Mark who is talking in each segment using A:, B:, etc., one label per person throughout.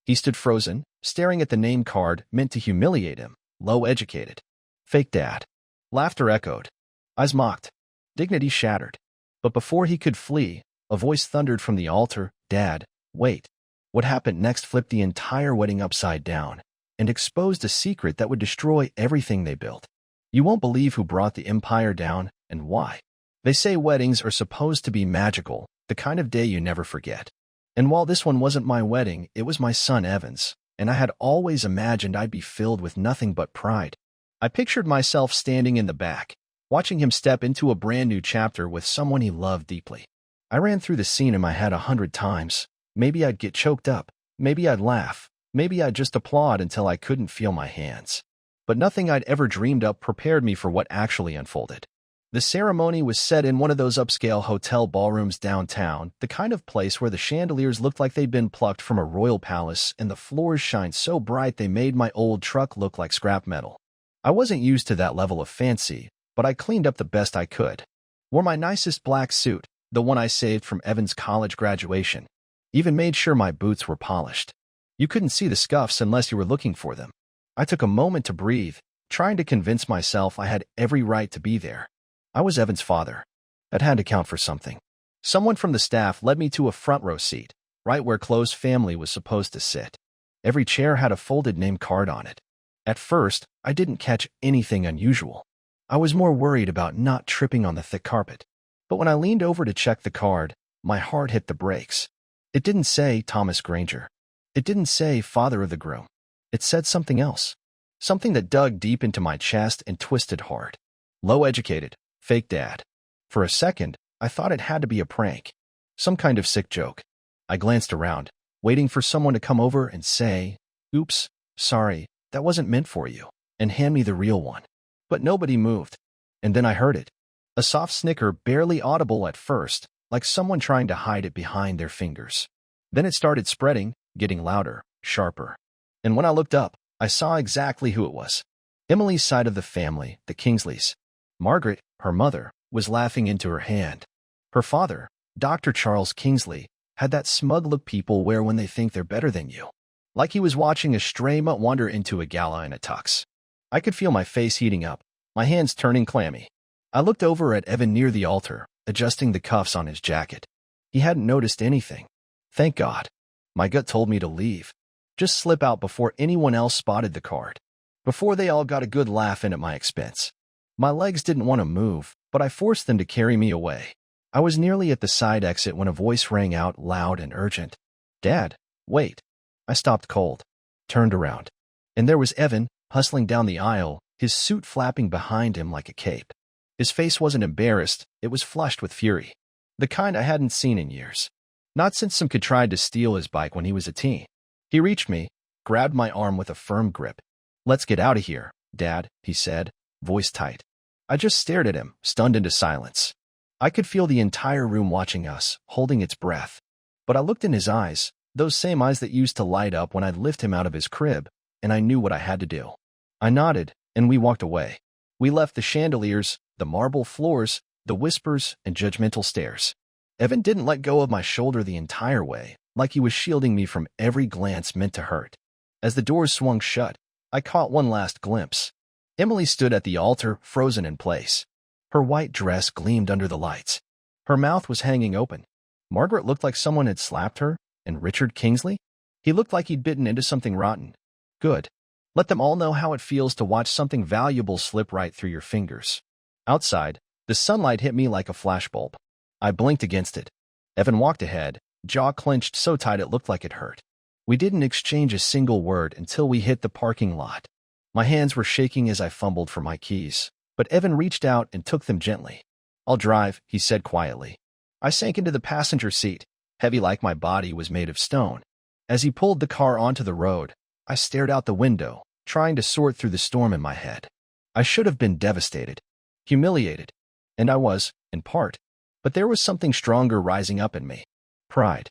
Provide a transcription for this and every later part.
A: He stood frozen, staring at the name card meant to humiliate him. Low educated. Fake dad. Laughter echoed. Eyes mocked. Dignity shattered. But before he could flee, a voice thundered from the altar, "Dad, wait." What happened next flipped the entire wedding upside down and exposed a secret that would destroy everything they built. You won't believe who brought the empire down and why. They say weddings are supposed to be magical, the kind of day you never forget. And while this one wasn't my wedding, it was my son Evan's, and I had always imagined I'd be filled with nothing but pride. I pictured myself standing in the back, watching him step into a brand new chapter with someone he loved deeply. I ran through the scene in my head 100 times. Maybe I'd get choked up, maybe I'd laugh, maybe I'd just applaud until I couldn't feel my hands. But nothing I'd ever dreamed up prepared me for what actually unfolded. The ceremony was set in one of those upscale hotel ballrooms downtown, the kind of place where the chandeliers looked like they'd been plucked from a royal palace and the floors shined so bright they made my old truck look like scrap metal. I wasn't used to that level of fancy, but I cleaned up the best I could. Wore my nicest black suit, the one I saved from Evan's college graduation. Even made sure my boots were polished. You couldn't see the scuffs unless you were looking for them. I took a moment to breathe, trying to convince myself I had every right to be there. I was Evan's father. That had to count for something. Someone from the staff led me to a front row seat, right where close family was supposed to sit. Every chair had a folded name card on it. At first, I didn't catch anything unusual. I was more worried about not tripping on the thick carpet. But when I leaned over to check the card, my heart hit the brakes. It didn't say Thomas Granger. It didn't say father of the groom. It said something else. Something that dug deep into my chest and twisted hard. Low educated. Fake dad. For a second, I thought it had to be a prank. Some kind of sick joke. I glanced around, waiting for someone to come over and say, "Oops, sorry, that wasn't meant for you," and hand me the real one. But nobody moved. And then I heard it. A soft snicker, barely audible at first, like someone trying to hide it behind their fingers. Then it started spreading, getting louder, sharper. And when I looked up, I saw exactly who it was. Emily's side of the family, the Kingsleys. Margaret, her mother, was laughing into her hand. Her father, Dr. Charles Kingsley, had that smug look people wear when they think they're better than you. Like he was watching a stray mutt wander into a gala in a tux. I could feel my face heating up, my hands turning clammy. I looked over at Evan near the altar, adjusting the cuffs on his jacket. He hadn't noticed anything. Thank God. My gut told me to leave. Just slip out before anyone else spotted the card. Before they all got a good laugh in at my expense. My legs didn't want to move, but I forced them to carry me away. I was nearly at the side exit when a voice rang out loud and urgent. "Dad, wait." I stopped cold, turned around. And there was Evan, hustling down the aisle, his suit flapping behind him like a cape. His face wasn't embarrassed, it was flushed with fury. The kind I hadn't seen in years. Not since some kid tried to steal his bike when he was a teen. He reached me, grabbed my arm with a firm grip. "Let's get out of here, Dad," he said, voice tight. I just stared at him, stunned into silence. I could feel the entire room watching us, holding its breath. But I looked in his eyes, those same eyes that used to light up when I'd lift him out of his crib, and I knew what I had to do. I nodded, and we walked away. We left the chandeliers, the marble floors, the whispers, and judgmental stares. Evan didn't let go of my shoulder the entire way, like he was shielding me from every glance meant to hurt. As the doors swung shut, I caught one last glimpse. Emily stood at the altar, frozen in place. Her white dress gleamed under the lights. Her mouth was hanging open. Margaret looked like someone had slapped her, and Richard Kingsley? He looked like he'd bitten into something rotten. Good. Let them all know how it feels to watch something valuable slip right through your fingers. Outside, the sunlight hit me like a flashbulb. I blinked against it. Evan walked ahead, jaw clenched so tight it looked like it hurt. We didn't exchange a single word until we hit the parking lot. My hands were shaking as I fumbled for my keys, but Evan reached out and took them gently. "I'll drive," he said quietly. I sank into the passenger seat, heavy like my body was made of stone. As he pulled the car onto the road, I stared out the window, trying to sort through the storm in my head. I should have been devastated, humiliated, and I was, in part. But there was something stronger rising up in me. Pride.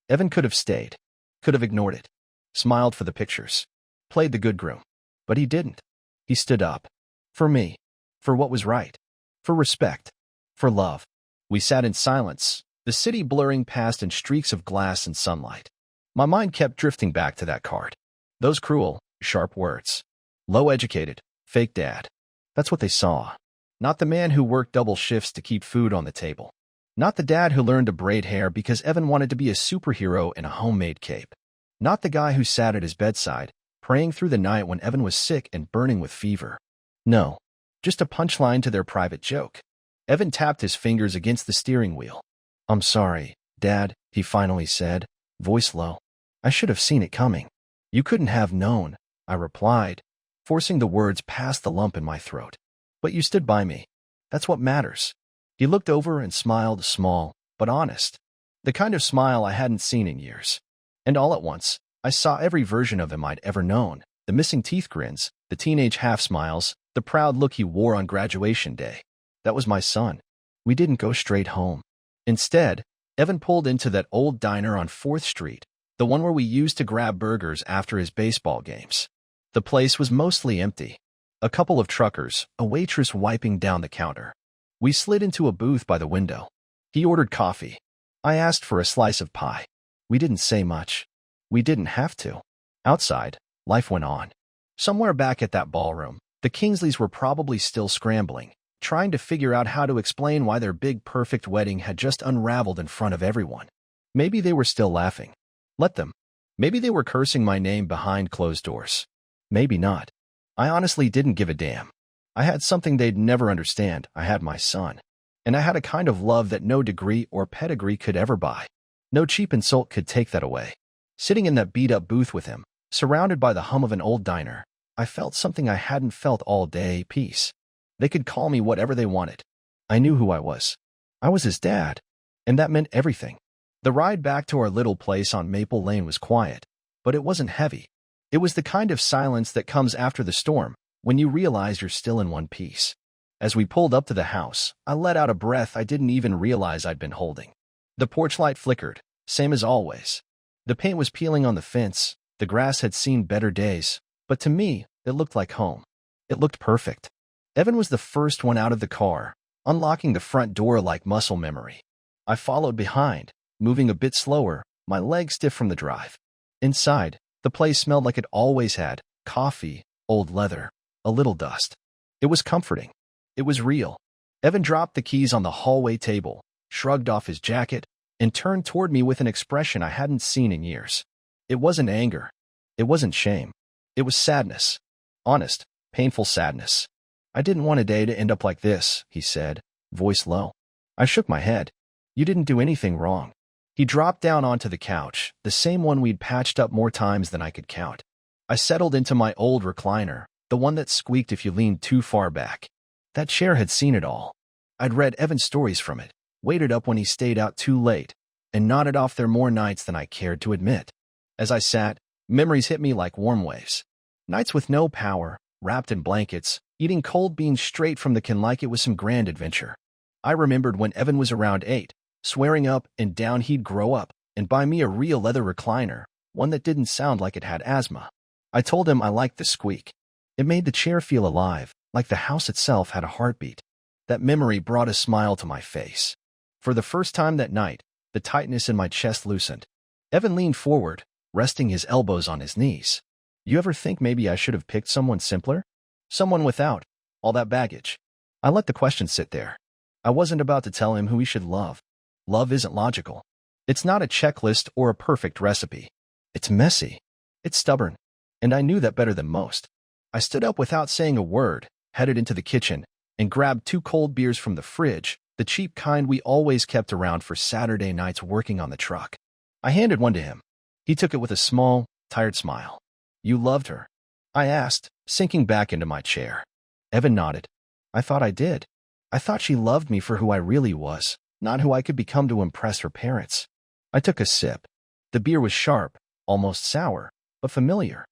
A: Evan could have stayed, could have ignored it, smiled for the pictures, played the good groom. But he didn't. He stood up. For me. For what was right. For respect. For love. We sat in silence, the city blurring past in streaks of glass and sunlight. My mind kept drifting back to that card. Those cruel, sharp words. Low-educated, fake dad. That's what they saw. Not the man who worked double shifts to keep food on the table. Not the dad who learned to braid hair because Evan wanted to be a superhero in a homemade cape. Not the guy who sat at his bedside, praying through the night when Evan was sick and burning with fever. No, just a punchline to their private joke. Evan tapped his fingers against the steering wheel. "I'm sorry, Dad," he finally said, voice low. "I should have seen it coming." "You couldn't have known," I replied, forcing the words past the lump in my throat. "But you stood by me. That's what matters." He looked over and smiled, small, but honest. The kind of smile I hadn't seen in years. And all at once, I saw every version of him I'd ever known. The missing teeth grins, the teenage half-smiles, the proud look he wore on graduation day. That was my son. We didn't go straight home. Instead, Evan pulled into that old diner on 4th Street, the one where we used to grab burgers after his baseball games. The place was mostly empty. A couple of truckers, a waitress wiping down the counter. We slid into a booth by the window. He ordered coffee. I asked for a slice of pie. We didn't say much. We didn't have to. Outside, life went on. Somewhere back at that ballroom, the Kingsleys were probably still scrambling, trying to figure out how to explain why their big perfect wedding had just unraveled in front of everyone. Maybe they were still laughing. Let them. Maybe they were cursing my name behind closed doors. Maybe not. I honestly didn't give a damn. I had something they'd never understand. I had my son. And I had a kind of love that no degree or pedigree could ever buy. No cheap insult could take that away. Sitting in that beat-up booth with him, surrounded by the hum of an old diner, I felt something I hadn't felt all day, peace. They could call me whatever they wanted. I knew who I was. I was his dad. And that meant everything. The ride back to our little place on Maple Lane was quiet, but it wasn't heavy. It was the kind of silence that comes after the storm, when you realize you're still in one piece. As we pulled up to the house, I let out a breath I didn't even realize I'd been holding. The porch light flickered, same as always. The paint was peeling on the fence, the grass had seen better days, but to me, it looked like home. It looked perfect. Evan was the first one out of the car, unlocking the front door like muscle memory. I followed behind, moving a bit slower, my legs stiff from the drive. Inside, the place smelled like it always had: coffee, old leather, a little dust. It was comforting. It was real. Evan dropped the keys on the hallway table, shrugged off his jacket, and turned toward me with an expression I hadn't seen in years. It wasn't anger. It wasn't shame. It was sadness. Honest, painful sadness. "I didn't want a day to end up like this," he said, voice low. I shook my head. "You didn't do anything wrong." He dropped down onto the couch, the same one we'd patched up more times than I could count. I settled into my old recliner, the one that squeaked if you leaned too far back. That chair had seen it all. I'd read Evan's stories from it, waited up when he stayed out too late, and nodded off there more nights than I cared to admit. As I sat, memories hit me like warm waves. Nights with no power, wrapped in blankets, eating cold beans straight from the can like it was some grand adventure. I remembered when Evan was around 8, swearing up and down he'd grow up and buy me a real leather recliner, one that didn't sound like it had asthma. I told him I liked the squeak. It made the chair feel alive, like the house itself had a heartbeat. That memory brought a smile to my face. For the first time that night, the tightness in my chest loosened. Evan leaned forward, resting his elbows on his knees. "You ever think maybe I should have picked someone simpler? Someone without all that baggage?" I let the question sit there. I wasn't about to tell him who he should love. Love isn't logical. It's not a checklist or a perfect recipe. It's messy. It's stubborn. And I knew that better than most. I stood up without saying a word, headed into the kitchen, and grabbed 2 cold beers from the fridge, the cheap kind we always kept around for Saturday nights working on the truck. I handed one to him. He took it with a small, tired smile. "You loved her?" I asked, sinking back into my chair. Evan nodded. "I thought I did. I thought she loved me for who I really was, not who I could become to impress her parents." I took a sip. The beer was sharp, almost sour, but familiar.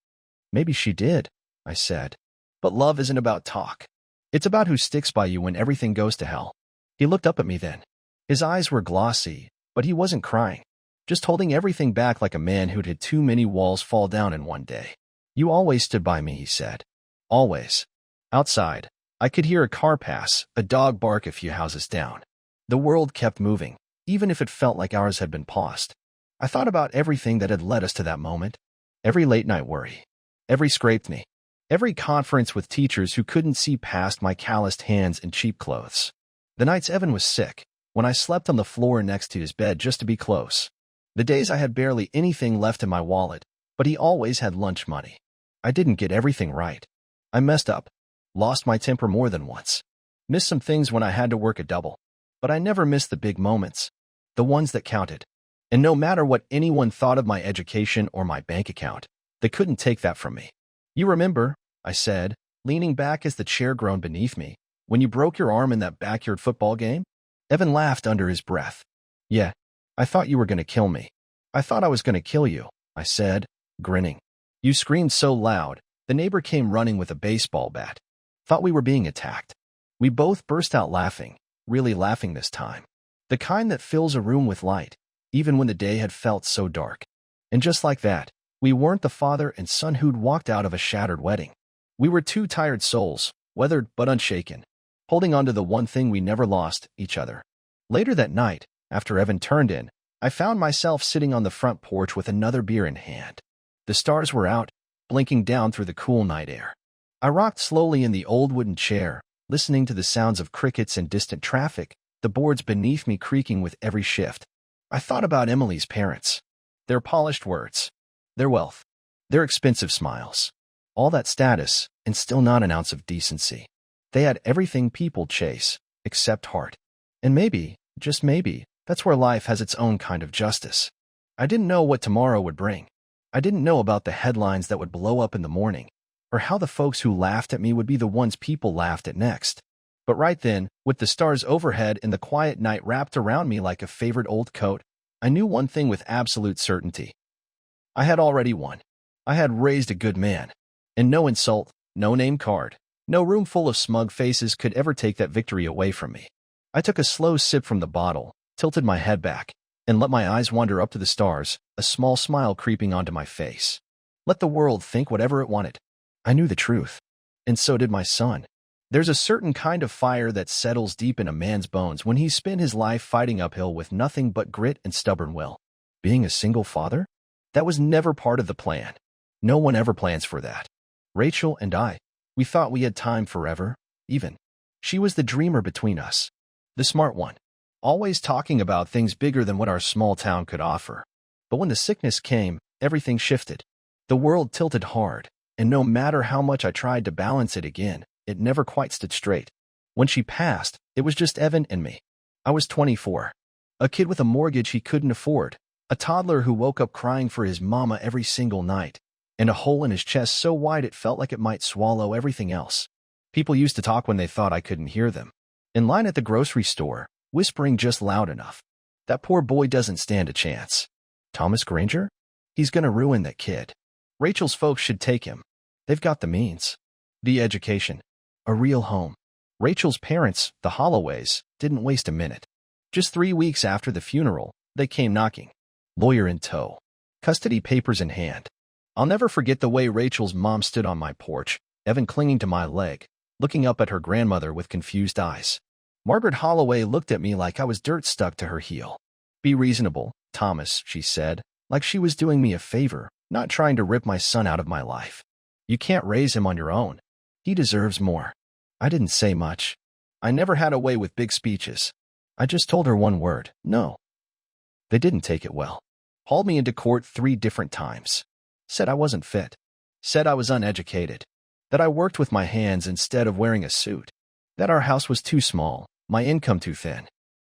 A: "Maybe she did," I said. "But love isn't about talk. It's about who sticks by you when everything goes to hell." He looked up at me then. His eyes were glossy, but he wasn't crying, just holding everything back like a man who'd had too many walls fall down in one day. "You always stood by me," he said. "Always." Outside, I could hear a car pass, a dog bark a few houses down. The world kept moving, even if it felt like ours had been paused. I thought about everything that had led us to that moment. Every late-night worry. Every scraped knee. Every conference with teachers who couldn't see past my calloused hands and cheap clothes. The nights Evan was sick, when I slept on the floor next to his bed just to be close. The days I had barely anything left in my wallet, but he always had lunch money. I didn't get everything right. I messed up. Lost my temper more than once. Missed some things when I had to work a double. But I never missed the big moments. The ones that counted. And no matter what anyone thought of my education or my bank account, they couldn't take that from me. You remember, I said, leaning back as the chair groaned beneath me, when you broke your arm in that backyard football game? Evan laughed under his breath. Yeah, I thought you were going to kill me. I thought I was going to kill you, I said, grinning. You screamed so loud, the neighbor came running with a baseball bat. Thought we were being attacked. We both burst out laughing, really laughing this time. The kind that fills a room with light, even when the day had felt so dark. And just like that, we weren't the father and son who'd walked out of a shattered wedding. We were two tired souls, weathered but unshaken, holding on to the one thing we never lost, each other. Later that night, after Evan turned in, I found myself sitting on the front porch with another beer in hand. The stars were out, blinking down through the cool night air. I rocked slowly in the old wooden chair, listening to the sounds of crickets and distant traffic, the boards beneath me creaking with every shift. I thought about Emily's parents. Their polished words. Their wealth. Their expensive smiles. All that status, and still not an ounce of decency. They had everything people chase, except heart. And maybe, just maybe, that's where life has its own kind of justice. I didn't know what tomorrow would bring. I didn't know about the headlines that would blow up in the morning, or how the folks who laughed at me would be the ones people laughed at next. But right then, with the stars overhead and the quiet night wrapped around me like a favorite old coat, I knew one thing with absolute certainty. I had already won. I had raised a good man. And no insult, no name card, no room full of smug faces could ever take that victory away from me. I took a slow sip from the bottle, tilted my head back, and let my eyes wander up to the stars, a small smile creeping onto my face. Let the world think whatever it wanted. I knew the truth. And so did my son. There's a certain kind of fire that settles deep in a man's bones when he's spent his life fighting uphill with nothing but grit and stubborn will. Being a single father? That was never part of the plan. No one ever plans for that. Rachel and I, we thought we had time forever, even. She was the dreamer between us. The smart one. Always talking about things bigger than what our small town could offer. But when the sickness came, everything shifted. The world tilted hard, and no matter how much I tried to balance it again, it never quite stood straight. When she passed, it was just Evan and me. I was 24. A kid with a mortgage he couldn't afford. A toddler who woke up crying for his mama every single night. And a hole in his chest so wide it felt like it might swallow everything else. People used to talk when they thought I couldn't hear them. In line at the grocery store, whispering just loud enough. That poor boy doesn't stand a chance. Thomas Granger? He's gonna ruin that kid. Rachel's folks should take him. They've got the means. The education. A real home. Rachel's parents, the Holloways, didn't waste a minute. Just 3 weeks after the funeral, they came knocking. Lawyer in tow. Custody papers in hand. I'll never forget the way Rachel's mom stood on my porch, Evan clinging to my leg, looking up at her grandmother with confused eyes. Margaret Holloway looked at me like I was dirt stuck to her heel. Be reasonable, Thomas, she said, like she was doing me a favor, not trying to rip my son out of my life. You can't raise him on your own. He deserves more. I didn't say much. I never had a way with big speeches. I just told her one word, no. They didn't take it well. Hauled me into court 3 different times. Said I wasn't fit. Said I was uneducated. That I worked with my hands instead of wearing a suit. That our house was too small, my income too thin.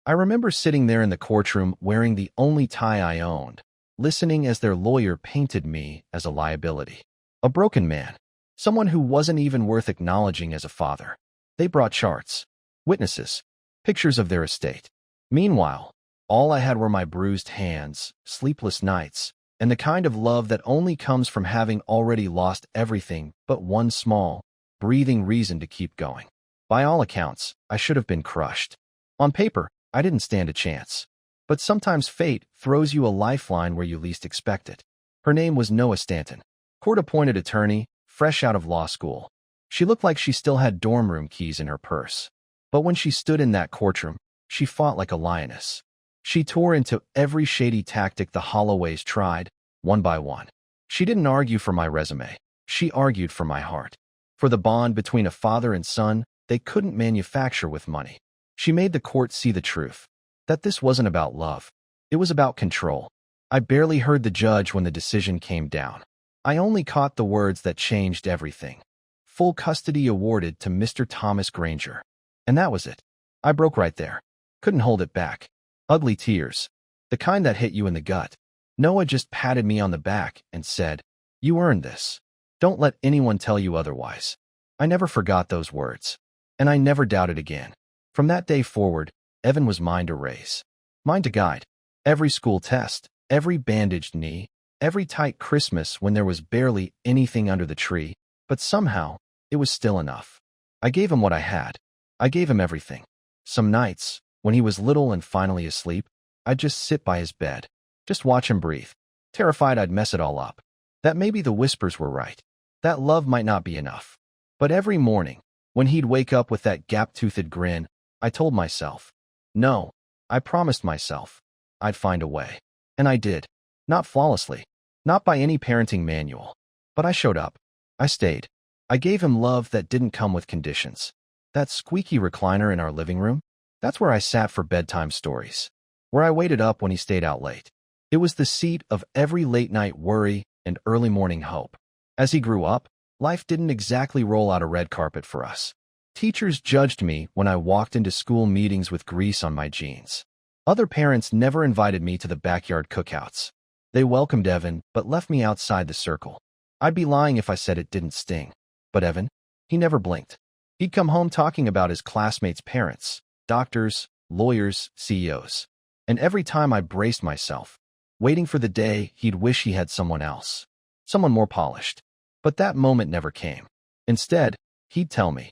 A: I remember sitting there in the courtroom wearing the only tie I owned, listening as their lawyer painted me as a liability. A broken man. Someone who wasn't even worth acknowledging as a father. They brought charts, witnesses, pictures of their estate. Meanwhile, all I had were my bruised hands, sleepless nights, and the kind of love that only comes from having already lost everything but one small, breathing reason to keep going. By all accounts, I should have been crushed. On paper, I didn't stand a chance. But sometimes fate throws you a lifeline where you least expect it. Her name was Noah Stanton, court-appointed attorney, fresh out of law school. She looked like she still had dorm room keys in her purse. But when she stood in that courtroom, she fought like a lioness. She tore into every shady tactic the Holloways tried, one by one. She didn't argue for my resume. She argued for my heart. For the bond between a father and son they couldn't manufacture with money. She made the court see the truth, that this wasn't about love. It was about control. I barely heard the judge when the decision came down. I only caught the words that changed everything. Full custody awarded to Mr. Thomas Granger. And that was it. I broke right there. Couldn't hold it back. Ugly tears. The kind that hit you in the gut. Noah just patted me on the back and said, "You earned this. Don't let anyone tell you otherwise." I never forgot those words. And I never doubted again. From that day forward, Evan was mine to raise. Mine to guide. Every school test, every bandaged knee, every tight Christmas when there was barely anything under the tree, but somehow, it was still enough. I gave him what I had. I gave him everything. Some nights, when he was little and finally asleep, I'd just sit by his bed, just watch him breathe, terrified I'd mess it all up, that maybe the whispers were right, that love might not be enough. But every morning, when he'd wake up with that gap-toothed grin, I told myself, no, I promised myself, I'd find a way. And I did. Not flawlessly, not by any parenting manual, but I showed up. I stayed. I gave him love that didn't come with conditions. That squeaky recliner in our living room, that's where I sat for bedtime stories, where I waited up when he stayed out late. It was the seat of every late-night worry and early morning hope. As he grew up, life didn't exactly roll out a red carpet for us. Teachers judged me when I walked into school meetings with grease on my jeans. Other parents never invited me to the backyard cookouts. They welcomed Evan, but left me outside the circle. I'd be lying if I said it didn't sting. But Evan, he never blinked. He'd come home talking about his classmates' parents, doctors, lawyers, CEOs. And every time I braced myself, waiting for the day he'd wish he had someone else, someone more polished. But that moment never came. Instead, he'd tell me,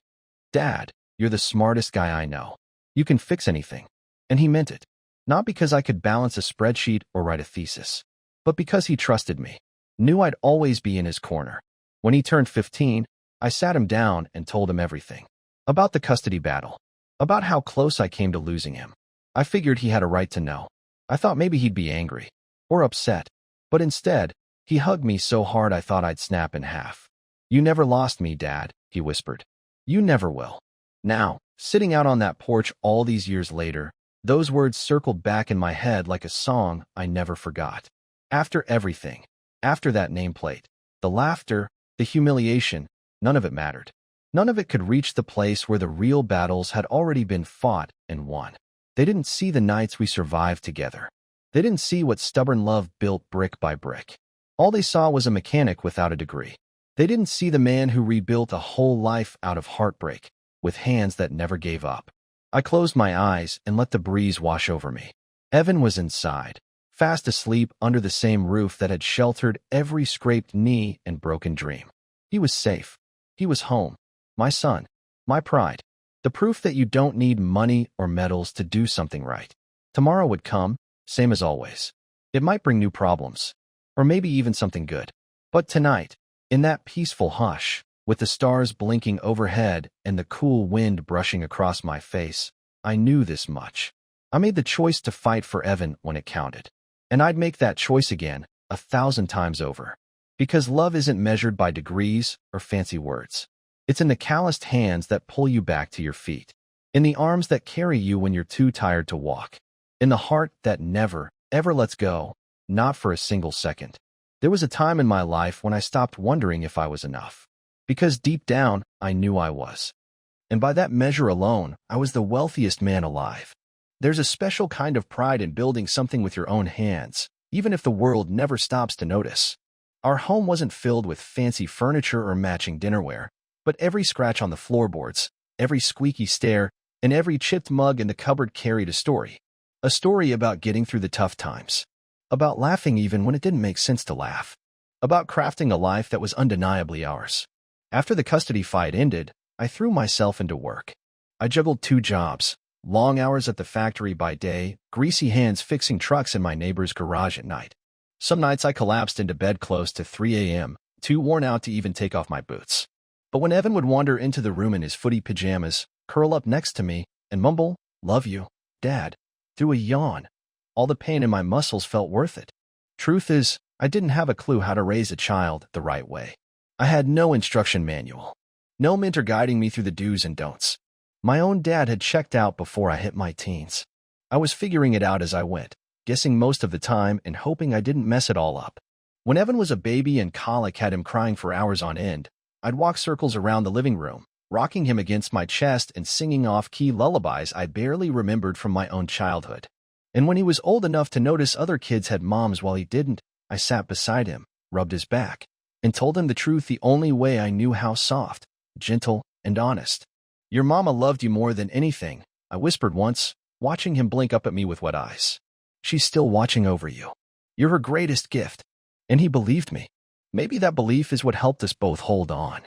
A: "Dad, you're the smartest guy I know. You can fix anything." And he meant it. Not because I could balance a spreadsheet or write a thesis, but because he trusted me, knew I'd always be in his corner. When he turned 15, I sat him down and told him everything. About the custody battle. About how close I came to losing him. I figured he had a right to know. I thought maybe he'd be angry. Or upset. But instead, he hugged me so hard I thought I'd snap in half. "You never lost me, Dad," he whispered. "You never will." Now, sitting out on that porch all these years later, those words circled back in my head like a song I never forgot. After everything, after that nameplate, the laughter, the humiliation, none of it mattered. None of it could reach the place where the real battles had already been fought and won. They didn't see the nights we survived together. They didn't see what stubborn love built brick by brick. All they saw was a mechanic without a degree. They didn't see the man who rebuilt a whole life out of heartbreak, with hands that never gave up. I closed my eyes and let the breeze wash over me. Evan was inside, fast asleep under the same roof that had sheltered every scraped knee and broken dream. He was safe. He was home. My son. My pride. The proof that you don't need money or medals to do something right. Tomorrow would come, same as always. It might bring new problems. Or maybe even something good. But tonight, in that peaceful hush, with the stars blinking overhead and the cool wind brushing across my face, I knew this much. I made the choice to fight for Evan when it counted. And I'd make that choice again, 1,000 times over. Because love isn't measured by degrees or fancy words. It's in the calloused hands that pull you back to your feet. In the arms that carry you when you're too tired to walk. In the heart that never, ever lets go, not for a single second. There was a time in my life when I stopped wondering if I was enough. Because deep down, I knew I was. And by that measure alone, I was the wealthiest man alive. There's a special kind of pride in building something with your own hands, even if the world never stops to notice. Our home wasn't filled with fancy furniture or matching dinnerware, but every scratch on the floorboards, every squeaky stair, and every chipped mug in the cupboard carried a story. A story about getting through the tough times. About laughing even when it didn't make sense to laugh. About crafting a life that was undeniably ours. After the custody fight ended, I threw myself into work. I juggled 2 jobs, long hours at the factory by day, greasy hands fixing trucks in my neighbor's garage at night. Some nights I collapsed into bed close to 3 a.m., too worn out to even take off my boots. But when Evan would wander into the room in his footy pajamas, curl up next to me, and mumble, "Love you, Dad," through a yawn, all the pain in my muscles felt worth it. Truth is, I didn't have a clue how to raise a child the right way. I had no instruction manual, no mentor guiding me through the do's and don'ts. My own dad had checked out before I hit my teens. I was figuring it out as I went, guessing most of the time and hoping I didn't mess it all up. When Evan was a baby and colic had him crying for hours on end, I'd walk circles around the living room, rocking him against my chest and singing off-key lullabies I barely remembered from my own childhood. And when he was old enough to notice other kids had moms while he didn't, I sat beside him, rubbed his back, and told him the truth the only way I knew how: soft, gentle, and honest. "Your mama loved you more than anything," I whispered once, watching him blink up at me with wet eyes. "She's still watching over you. You're her greatest gift." And he believed me. Maybe that belief is what helped us both hold on.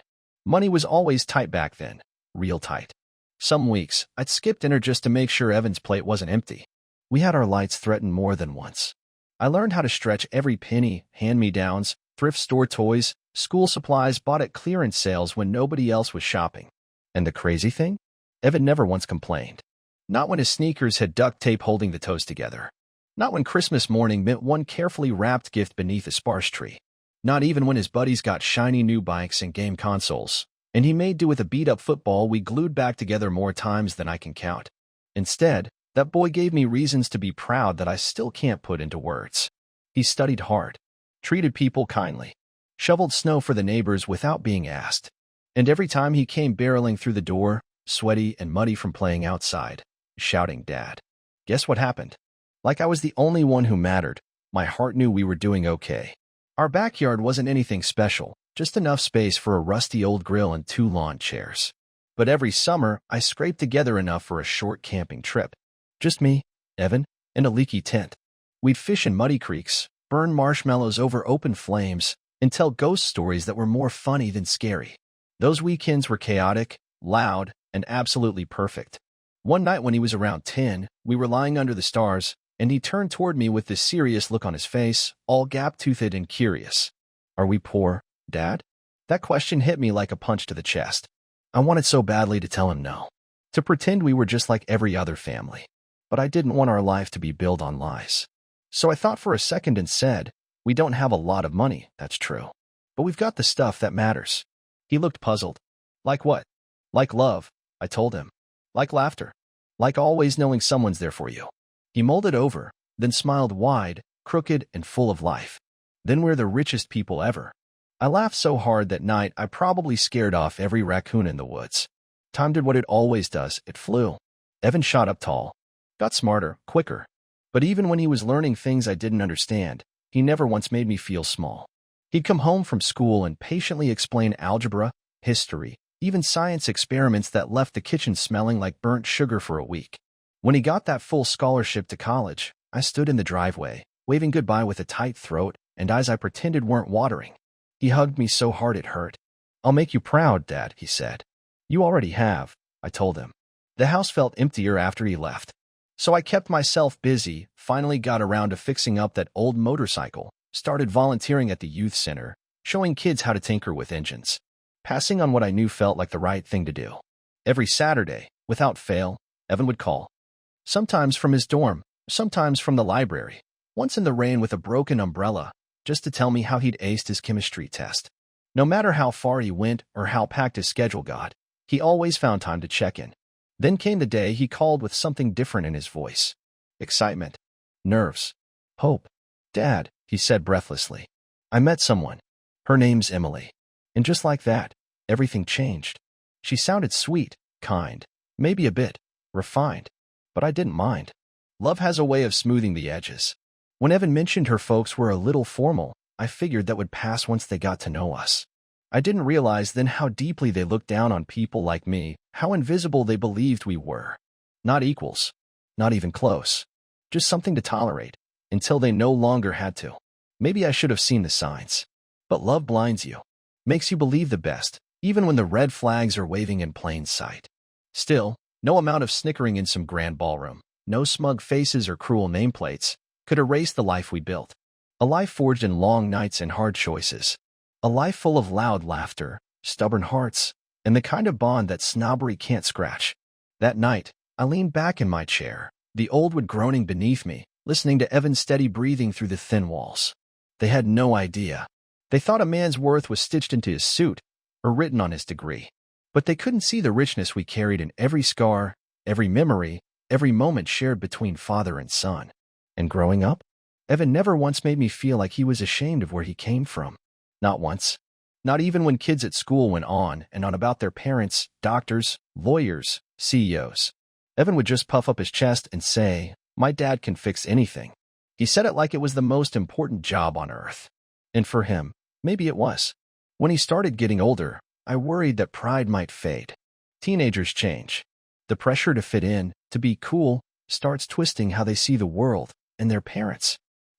A: Money was always tight back then, real tight. Some weeks, I'd skip dinner just to make sure Evan's plate wasn't empty. We had our lights threatened more than once. I learned how to stretch every penny: hand-me-downs, thrift store toys, school supplies bought at clearance sales when nobody else was shopping. And the crazy thing? Evan never once complained. Not when his sneakers had duct tape holding the toes together. Not when Christmas morning meant one carefully wrapped gift beneath a sparse tree. Not even when his buddies got shiny new bikes and game consoles, and he made do with a beat-up football we glued back together more times than I can count. Instead, that boy gave me reasons to be proud that I still can't put into words. He studied hard, treated people kindly, shoveled snow for the neighbors without being asked. And every time he came barreling through the door, sweaty and muddy from playing outside, shouting, "Dad." Guess what happened? Like I was the only one who mattered, my heart knew we were doing okay. Our backyard wasn't anything special, just enough space for a rusty old grill and 2 lawn chairs. But every summer, I scraped together enough for a short camping trip. Just me, Evan, and a leaky tent. We'd fish in muddy creeks, burn marshmallows over open flames, and tell ghost stories that were more funny than scary. Those weekends were chaotic, loud, and absolutely perfect. One night when he was around 10, we were lying under the stars, and he turned toward me with this serious look on his face, all gap-toothed and curious. "Are we poor, Dad?" That question hit me like a punch to the chest. I wanted so badly to tell him no, to pretend we were just like every other family. But I didn't want our life to be built on lies. So I thought for a second and said, "We don't have a lot of money, that's true. But we've got the stuff that matters." He looked puzzled. "Like what?" "Like love," I told him. "Like laughter. Like always knowing someone's there for you." He mulled it over, then smiled wide, crooked, and full of life. "Then we're the richest people ever." I laughed so hard that night I probably scared off every raccoon in the woods. Time did what it always does, it flew. Evan shot up tall, got smarter, quicker. But even when he was learning things I didn't understand, he never once made me feel small. He'd come home from school and patiently explain algebra, history, even science experiments that left the kitchen smelling like burnt sugar for a week. When he got that full scholarship to college, I stood in the driveway, waving goodbye with a tight throat and eyes I pretended weren't watering. He hugged me so hard it hurt. "I'll make you proud, Dad," he said. "You already have," I told him. The house felt emptier after he left. So I kept myself busy, finally got around to fixing up that old motorcycle, started volunteering at the youth center, showing kids how to tinker with engines, passing on what I knew felt like the right thing to do. Every Saturday, without fail, Evan would call. Sometimes from his dorm, sometimes from the library, once in the rain with a broken umbrella, just to tell me how he'd aced his chemistry test. No matter how far he went or how packed his schedule got, he always found time to check in. Then came the day he called with something different in his voice. Excitement. Nerves. Hope. "Dad," he said breathlessly, "I met someone. Her name's Emily." And just like that, everything changed. She sounded sweet, kind, maybe a bit refined. But I didn't mind. Love has a way of smoothing the edges. When Evan mentioned her folks were a little formal, I figured that would pass once they got to know us. I didn't realize then how deeply they looked down on people like me, how invisible they believed we were. Not equals. Not even close. Just something to tolerate, until they no longer had to. Maybe I should have seen the signs. But love blinds you. Makes you believe the best, even when the red flags are waving in plain sight. Still, no amount of snickering in some grand ballroom, no smug faces or cruel nameplates, could erase the life we built. A life forged in long nights and hard choices. A life full of loud laughter, stubborn hearts, and the kind of bond that snobbery can't scratch. That night, I leaned back in my chair, the old wood groaning beneath me, listening to Evan's steady breathing through the thin walls. They had no idea. They thought a man's worth was stitched into his suit or written on his degree. But they couldn't see the richness we carried in every scar, every memory, every moment shared between father and son. And growing up, Evan never once made me feel like he was ashamed of where he came from. Not once. Not even when kids at school went on and on about their parents, doctors, lawyers, CEOs. Evan would just puff up his chest and say, "My dad can fix anything." He said it like it was the most important job on earth. And for him, maybe it was. When he started getting older, I worried that pride might fade. Teenagers change. The pressure to fit in, to be cool, starts twisting how they see the world and their parents.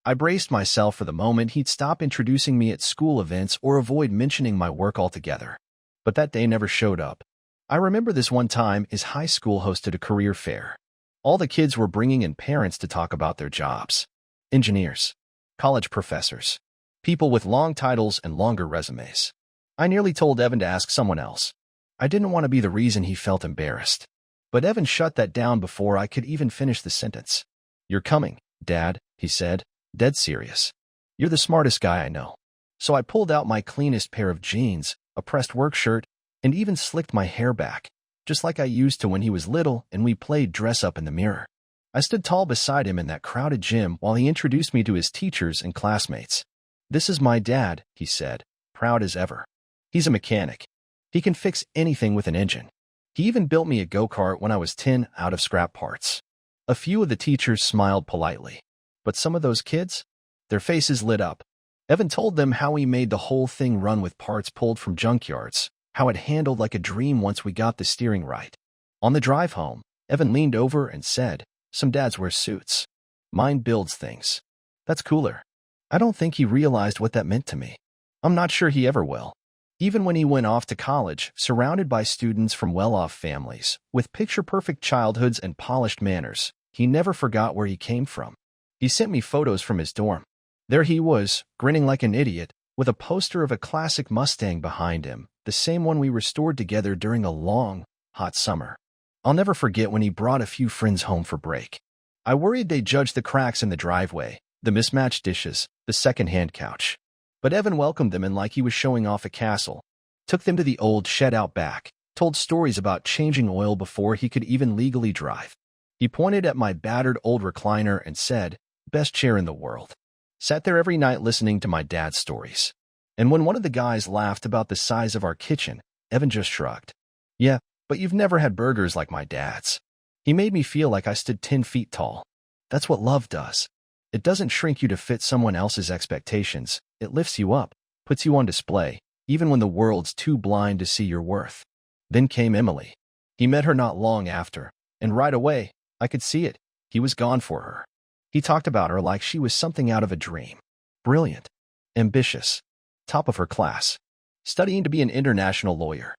A: I braced myself for the moment he'd stop introducing me at school events or avoid mentioning my work altogether. But that day never showed up. I remember this one time his high school hosted a career fair. All the kids were bringing in parents to talk about their jobs. Engineers, college professors, people with long titles and longer resumes. I nearly told Evan to ask someone else. I didn't want to be the reason he felt embarrassed. But Evan shut that down before I could even finish the sentence. "You're coming, Dad," he said, dead serious. "You're the smartest guy I know." So I pulled out my cleanest pair of jeans, a pressed work shirt, and even slicked my hair back, just like I used to when he was little and we played dress-up in the mirror. I stood tall beside him in that crowded gym while he introduced me to his teachers and classmates. "This is my dad," he said, proud as ever. "He's a mechanic. He can fix anything with an engine. He even built me a go-kart when I was 10 out of scrap parts." A few of the teachers smiled politely. But some of those kids? Their faces lit up. Evan told them how he made the whole thing run with parts pulled from junkyards, how it handled like a dream once we got the steering right. On the drive home, Evan leaned over and said, "Some dads wear suits. Mine builds things. That's cooler." I don't think he realized what that meant to me. I'm not sure he ever will. Even when he went off to college, surrounded by students from well-off families, with picture-perfect childhoods and polished manners, he never forgot where he came from. He sent me photos from his dorm. There he was, grinning like an idiot, with a poster of a classic Mustang behind him, the same one we restored together during a long, hot summer. I'll never forget when he brought a few friends home for break. I worried they'd judge the cracks in the driveway, the mismatched dishes, the second-hand couch. But Evan welcomed them in like he was showing off a castle, took them to the old shed out back, told stories about changing oil before he could even legally drive. He pointed at my battered old recliner and said, "Best chair in the world." Sat there every night listening to my dad's stories. And when one of the guys laughed about the size of our kitchen, Evan just shrugged. "Yeah, but you've never had burgers like my dad's." He made me feel like I stood 10 feet tall. That's what love does. It doesn't shrink you to fit someone else's expectations. It lifts you up, puts you on display, even when the world's too blind to see your worth. Then came Emily. He met her not long after, and right away, I could see it. He was gone for her. He talked about her like she was something out of a dream. Brilliant, ambitious, top of her class, studying to be an international lawyer.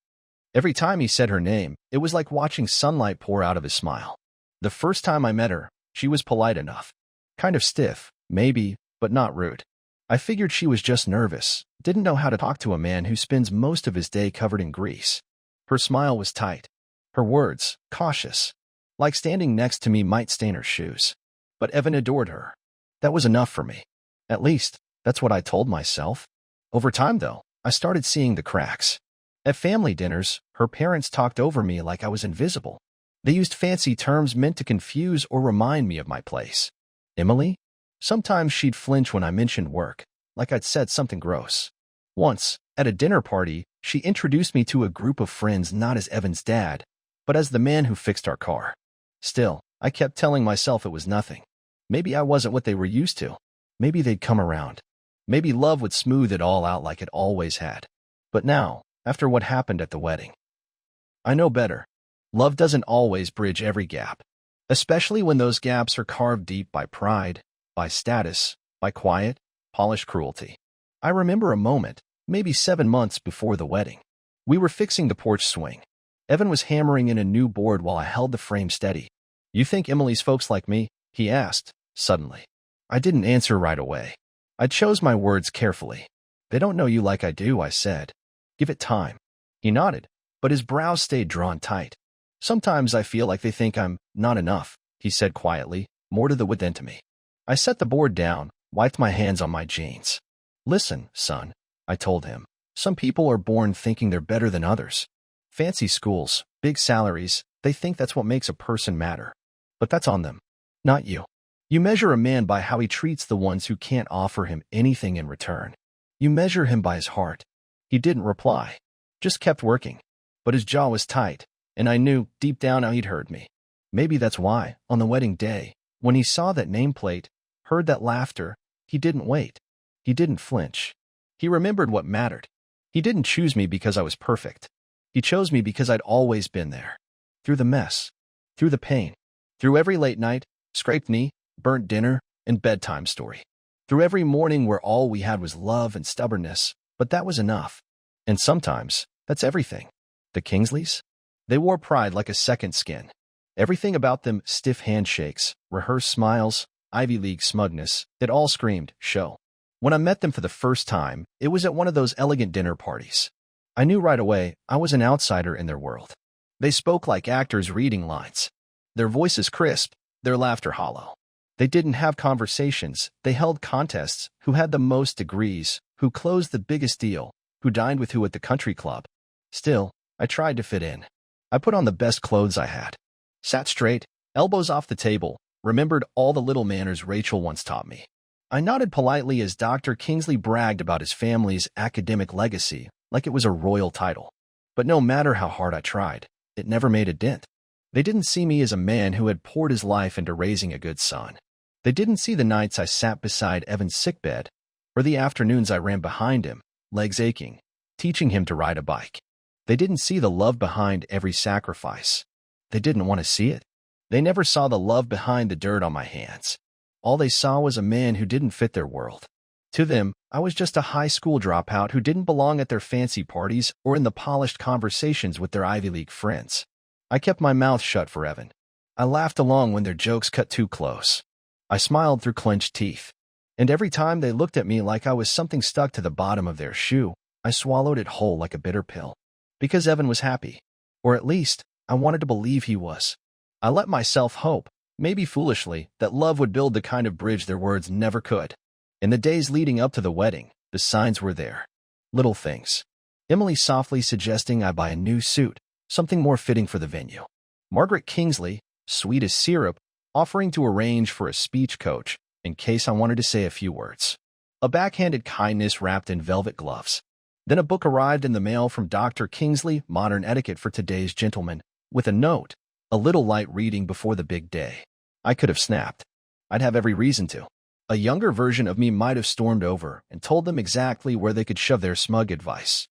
A: Every time he said her name, it was like watching sunlight pour out of his smile. The first time I met her, she was polite enough. Kind of stiff, maybe, but not rude. I figured she was just nervous, didn't know how to talk to a man who spends most of his day covered in grease. Her smile was tight. Her words, cautious. Like standing next to me might stain her shoes. But Evan adored her. That was enough for me. At least, that's what I told myself. Over time, though, I started seeing the cracks. At family dinners, her parents talked over me like I was invisible. They used fancy terms meant to confuse or remind me of my place. Emily? Sometimes she'd flinch when I mentioned work, like I'd said something gross. Once, at a dinner party, she introduced me to a group of friends not as Evan's dad, but as the man who fixed our car. Still, I kept telling myself it was nothing. Maybe I wasn't what they were used to. Maybe they'd come around. Maybe love would smooth it all out like it always had. But now, after what happened at the wedding, I know better. Love doesn't always bridge every gap, especially when those gaps are carved deep by pride, by status, by quiet, polished cruelty. I remember a moment, maybe 7 months before the wedding. We were fixing the porch swing. Evan was hammering in a new board while I held the frame steady. "You think Emily's folks like me?" he asked, suddenly. I didn't answer right away. I chose my words carefully. "They don't know you like I do," I said. "Give it time." He nodded, but his brows stayed drawn tight. "Sometimes I feel like they think I'm not enough," he said quietly, more to the wit than to me. I set the board down, wiped my hands on my jeans. Listen, son, I told him. Some people are born thinking they're better than others. Fancy schools, big salaries, they think that's what makes a person matter. But that's on them, not you. You measure a man by how he treats the ones who can't offer him anything in return. You measure him by his heart. He didn't reply, just kept working. But his jaw was tight, and I knew deep down how he'd heard me. Maybe that's why, on the wedding day, when he saw that nameplate, heard that laughter, he didn't wait. He didn't flinch. He remembered what mattered. He didn't choose me because I was perfect. He chose me because I'd always been there. Through the mess, through the pain, through every late night, scraped knee, burnt dinner, and bedtime story. Through every morning where all we had was love and stubbornness, but that was enough. And sometimes, that's everything. The Kingsleys? They wore pride like a second skin. Everything about them, stiff handshakes, rehearsed smiles, Ivy League smugness, it all screamed, show. When I met them for the first time, it was at one of those elegant dinner parties. I knew right away I was an outsider in their world. They spoke like actors reading lines. Their voices crisp, their laughter hollow. They didn't have conversations, they held contests, who had the most degrees, who closed the biggest deal, who dined with who at the country club. Still, I tried to fit in. I put on the best clothes I had. Sat straight, elbows off the table, remembered all the little manners Rachel once taught me. I nodded politely as Dr. Kingsley bragged about his family's academic legacy like it was a royal title. But no matter how hard I tried, it never made a dent. They didn't see me as a man who had poured his life into raising a good son. They didn't see the nights I sat beside Evan's sickbed, or the afternoons I ran behind him, legs aching, teaching him to ride a bike. They didn't see the love behind every sacrifice. They didn't want to see it. They never saw the love behind the dirt on my hands. All they saw was a man who didn't fit their world. To them, I was just a high school dropout who didn't belong at their fancy parties or in the polished conversations with their Ivy League friends. I kept my mouth shut for Evan. I laughed along when their jokes cut too close. I smiled through clenched teeth. And every time they looked at me like I was something stuck to the bottom of their shoe, I swallowed it whole like a bitter pill. Because Evan was happy. Or at least, I wanted to believe he was. I let myself hope, maybe foolishly, that love would build the kind of bridge their words never could. In the days leading up to the wedding, the signs were there. Little things. Emily softly suggesting I buy a new suit, something more fitting for the venue. Margaret Kingsley, sweet as syrup, offering to arrange for a speech coach in case I wanted to say a few words. A backhanded kindness wrapped in velvet gloves. Then a book arrived in the mail from Dr. Kingsley, Modern Etiquette for Today's Gentleman, with a note, a little light reading before the big day. I could have snapped. I'd have every reason to. A younger version of me might have stormed over and told them exactly where they could shove their smug advice.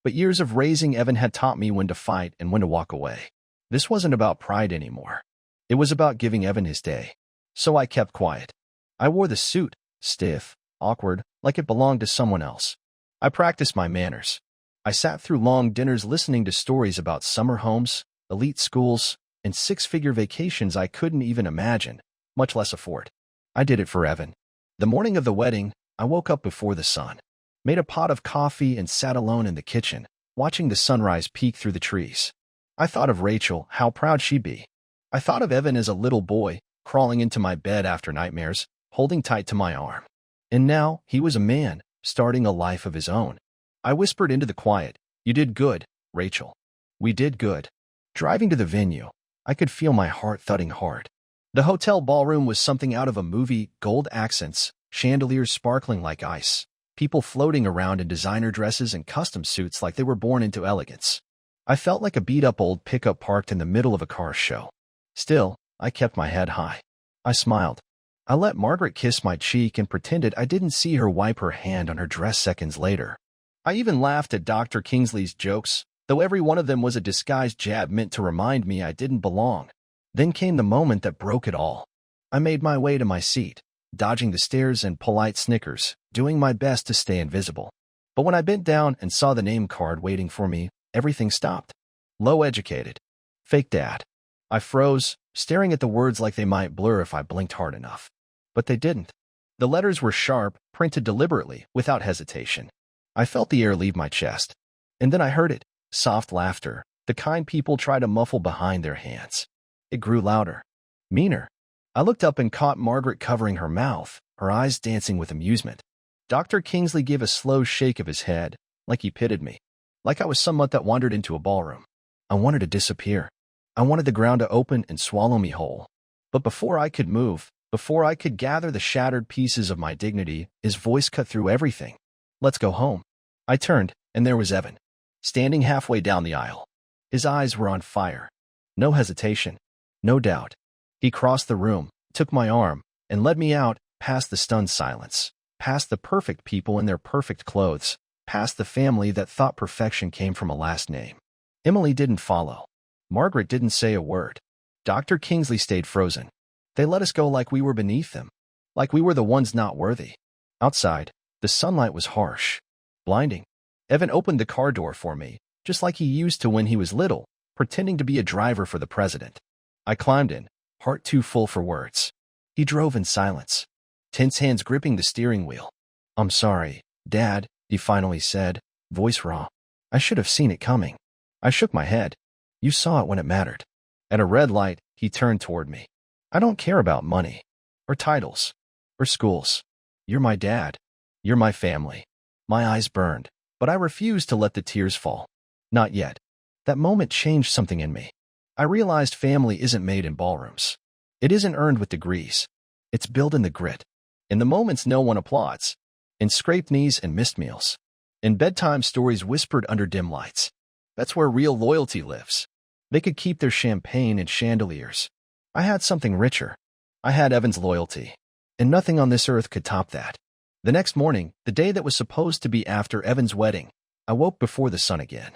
A: But years of raising Evan had taught me when to fight and when to walk away. This wasn't about pride anymore. It was about giving Evan his day. So I kept quiet. I wore the suit, stiff, awkward, like it belonged to someone else. I practiced my manners. I sat through long dinners listening to stories about summer homes, elite schools, and six-figure vacations I couldn't even imagine, much less afford. I did it for Evan. The morning of the wedding, I woke up before the sun, made a pot of coffee and sat alone in the kitchen, watching the sunrise peek through the trees. I thought of Rachel, how proud she'd be. I thought of Evan as a little boy, crawling into my bed after nightmares, holding tight to my arm. And now, he was a man, starting a life of his own. I whispered into the quiet, "You did good, Rachel. We did good." Driving to the venue, I could feel my heart thudding hard. The hotel ballroom was something out of a movie, gold accents, chandeliers sparkling like ice, people floating around in designer dresses and custom suits like they were born into elegance. I felt like a beat-up old pickup parked in the middle of a car show. Still, I kept my head high. I smiled. I let Margaret kiss my cheek and pretended I didn't see her wipe her hand on her dress seconds later. I even laughed at Dr. Kingsley's jokes, though every one of them was a disguised jab meant to remind me I didn't belong. Then came the moment that broke it all. I made my way to my seat, dodging the stares and polite snickers, doing my best to stay invisible. But when I bent down and saw the name card waiting for me, everything stopped. Low educated. Fake dad. I froze, staring at the words like they might blur if I blinked hard enough. But they didn't. The letters were sharp, printed deliberately, without hesitation. I felt the air leave my chest. And then I heard it. Soft laughter, the kind people try to muffle behind their hands. It grew louder. Meaner. I looked up and caught Margaret covering her mouth, her eyes dancing with amusement. Dr. Kingsley gave a slow shake of his head, like he pitied me, like I was some mutt that wandered into a ballroom. I wanted to disappear. I wanted the ground to open and swallow me whole. But before I could move, before I could gather the shattered pieces of my dignity, his voice cut through everything. Let's go home. I turned, and there was Evan, standing halfway down the aisle. His eyes were on fire. No hesitation. No doubt. He crossed the room, took my arm, and led me out, past the stunned silence, past the perfect people in their perfect clothes, past the family that thought perfection came from a last name. Emily didn't follow. Margaret didn't say a word. Dr. Kingsley stayed frozen. They let us go like we were beneath them, like we were the ones not worthy. Outside, the sunlight was harsh, blinding. Evan opened the car door for me, just like he used to when he was little, pretending to be a driver for the president. I climbed in, heart too full for words. He drove in silence, tense hands gripping the steering wheel. I'm sorry, Dad, he finally said, voice raw. I should have seen it coming. I shook my head. You saw it when it mattered. At a red light, he turned toward me. I don't care about money, or titles, or schools. You're my dad. You're my family. My eyes burned, but I refused to let the tears fall. Not yet. That moment changed something in me. I realized family isn't made in ballrooms. It isn't earned with degrees. It's built in the grit, in the moments no one applauds, in scraped knees and missed meals, in bedtime stories whispered under dim lights. That's where real loyalty lives. They could keep their champagne and chandeliers. I had something richer. I had Evan's loyalty, and nothing on this earth could top that. The next morning, the day that was supposed to be after Evan's wedding, I woke before the sun again.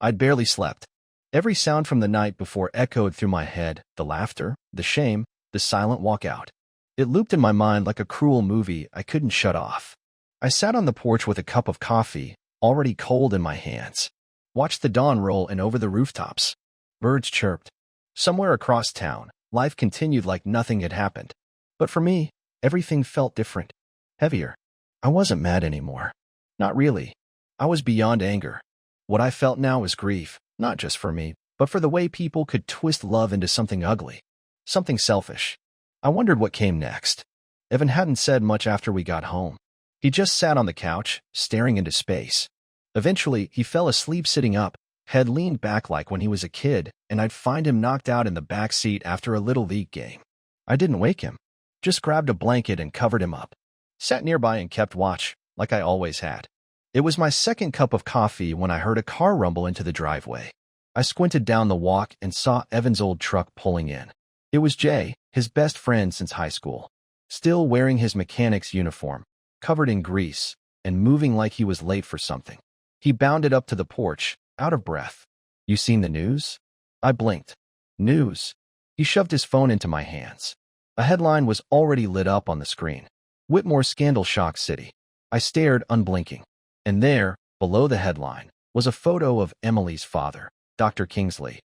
A: I'd barely slept. Every sound from the night before echoed through my head, the laughter, the shame, the silent walkout. It looped in my mind like a cruel movie I couldn't shut off. I sat on the porch with a cup of coffee, already cold in my hands. Watched the dawn roll in over the rooftops. Birds chirped. Somewhere across town, life continued like nothing had happened. But for me, everything felt different. Heavier. I wasn't mad anymore. Not really. I was beyond anger. What I felt now was grief, not just for me, but for the way people could twist love into something ugly. Something selfish. I wondered what came next. Evan hadn't said much after we got home. He just sat on the couch, staring into space. Eventually, he fell asleep sitting up, head leaned back like when he was a kid, and I'd find him knocked out in the back seat after a little league game. I didn't wake him. Just grabbed a blanket and covered him up. Sat nearby and kept watch, like I always had. It was my second cup of coffee when I heard a car rumble into the driveway. I squinted down the walk and saw Evan's old truck pulling in. It was Jay, his best friend since high school, still wearing his mechanic's uniform, covered in grease, and moving like he was late for something. He bounded up to the porch, out of breath. You seen the news? I blinked. News. He shoved his phone into my hands. A headline was already lit up on the screen. Whitmore scandal shock city. I stared unblinking. And there, below the headline, was a photo of Emily's father, Dr. Kingsley,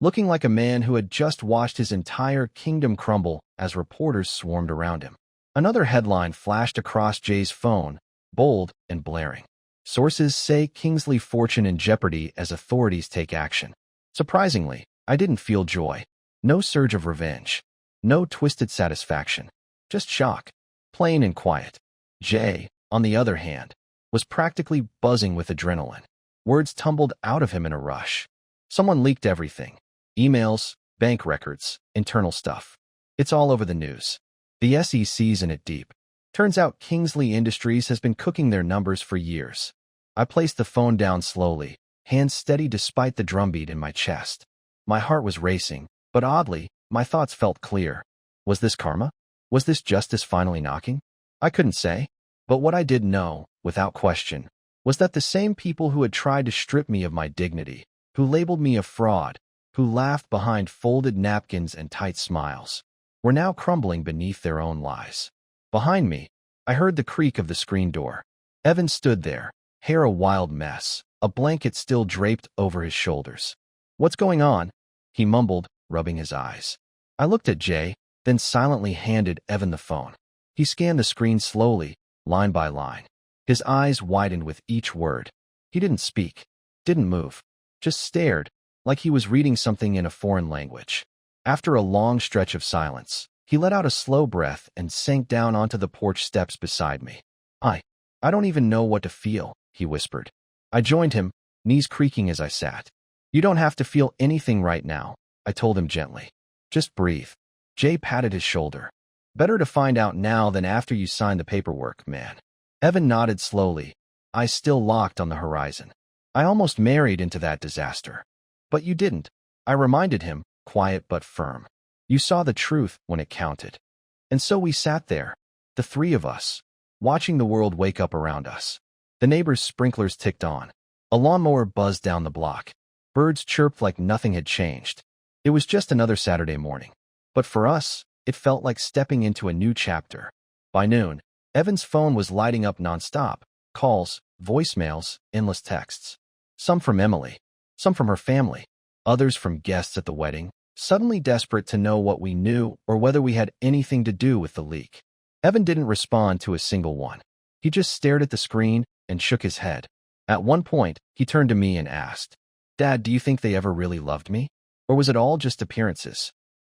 A: looking like a man who had just watched his entire kingdom crumble as reporters swarmed around him. Another headline flashed across Jay's phone, bold and blaring. Sources say Kingsley fortune in jeopardy as authorities take action. Surprisingly, I didn't feel joy. No surge of revenge. No twisted satisfaction. Just shock. Plain and quiet. Jay, on the other hand, was practically buzzing with adrenaline. Words tumbled out of him in a rush. Someone leaked everything. Emails, bank records, internal stuff. It's all over the news. The SEC's in it deep. Turns out Kingsley Industries has been cooking their numbers for years. I placed the phone down slowly, hands steady despite the drumbeat in my chest. My heart was racing, but oddly, my thoughts felt clear. Was this karma? Was this justice finally knocking? I couldn't say. But what I did know, without question, was that the same people who had tried to strip me of my dignity, who labeled me a fraud, who laughed behind folded napkins and tight smiles, were now crumbling beneath their own lies. Behind me, I heard the creak of the screen door. Evan stood there, hair a wild mess, a blanket still draped over his shoulders. What's going on? He mumbled, rubbing his eyes. I looked at Jay, then silently handed Evan the phone. He scanned the screen slowly, line by line. His eyes widened with each word. He didn't speak, didn't move, just stared, like he was reading something in a foreign language. After a long stretch of silence, He let out a slow breath and sank down onto the porch steps beside me. I don't even know what to feel, he whispered. I joined him, knees creaking as I sat. You don't have to feel anything right now, I told him gently. Just breathe. Jay patted his shoulder. Better to find out now than after you sign the paperwork, man. Evan nodded slowly, eyes still locked on the horizon. I almost married into that disaster. But you didn't, I reminded him, quiet but firm. You saw the truth when it counted. And so we sat there, the three of us, watching the world wake up around us. The neighbor's sprinklers ticked on. A lawnmower buzzed down the block. Birds chirped like nothing had changed. It was just another Saturday morning. But for us, it felt like stepping into a new chapter. By noon, Evan's phone was lighting up nonstop. Calls, voicemails, endless texts. Some from Emily, some from her family, others from guests at the wedding, suddenly desperate to know what we knew or whether we had anything to do with the leak. Evan didn't respond to a single one. He just stared at the screen and shook his head. At one point, he turned to me and asked, Dad, do you think they ever really loved me? Or was it all just appearances?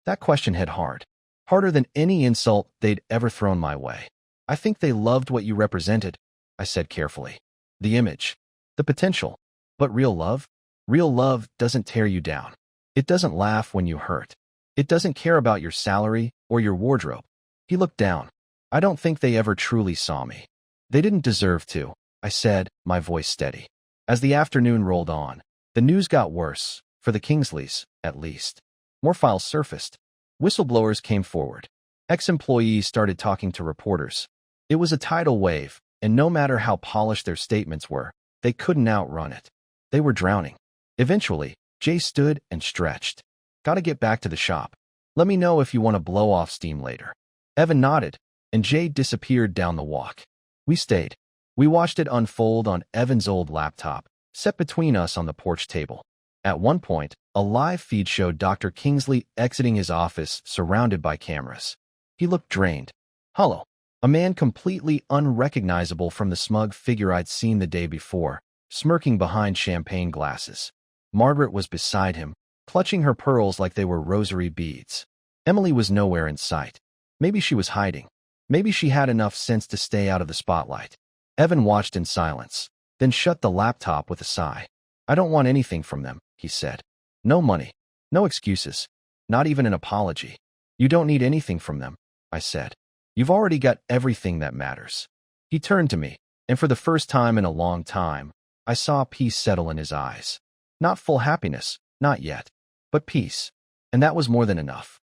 A: That question hit hard. Harder than any insult they'd ever thrown my way. I think they loved what you represented, I said carefully. The image. The potential. But real love? Real love doesn't tear you down. It doesn't laugh when you hurt. It doesn't care about your salary or your wardrobe. He looked down. I don't think they ever truly saw me. They didn't deserve to, I said, my voice steady. As the afternoon rolled on, the news got worse, for the Kingsleys, at least. More files surfaced. Whistleblowers came forward. Ex-employees started talking to reporters. It was a tidal wave, and no matter how polished their statements were, they couldn't outrun it. They were drowning. Eventually, Jay stood and stretched. Gotta get back to the shop. Let me know if you want to blow off steam later. Evan nodded, and Jay disappeared down the walk. We stayed. We watched it unfold on Evan's old laptop, set between us on the porch table. At one point, a live feed showed Dr. Kingsley exiting his office surrounded by cameras. He looked drained, hollow, a man completely unrecognizable from the smug figure I'd seen the day before, smirking behind champagne glasses. Margaret was beside him, clutching her pearls like they were rosary beads. Emily was nowhere in sight. Maybe she was hiding. Maybe she had enough sense to stay out of the spotlight. Evan watched in silence, then shut the laptop with a sigh. I don't want anything from them, he said. No money, no excuses, not even an apology. You don't need anything from them, I said. You've already got everything that matters. He turned to me, and for the first time in a long time, I saw peace settle in his eyes. Not full happiness, not yet, but peace. And that was more than enough.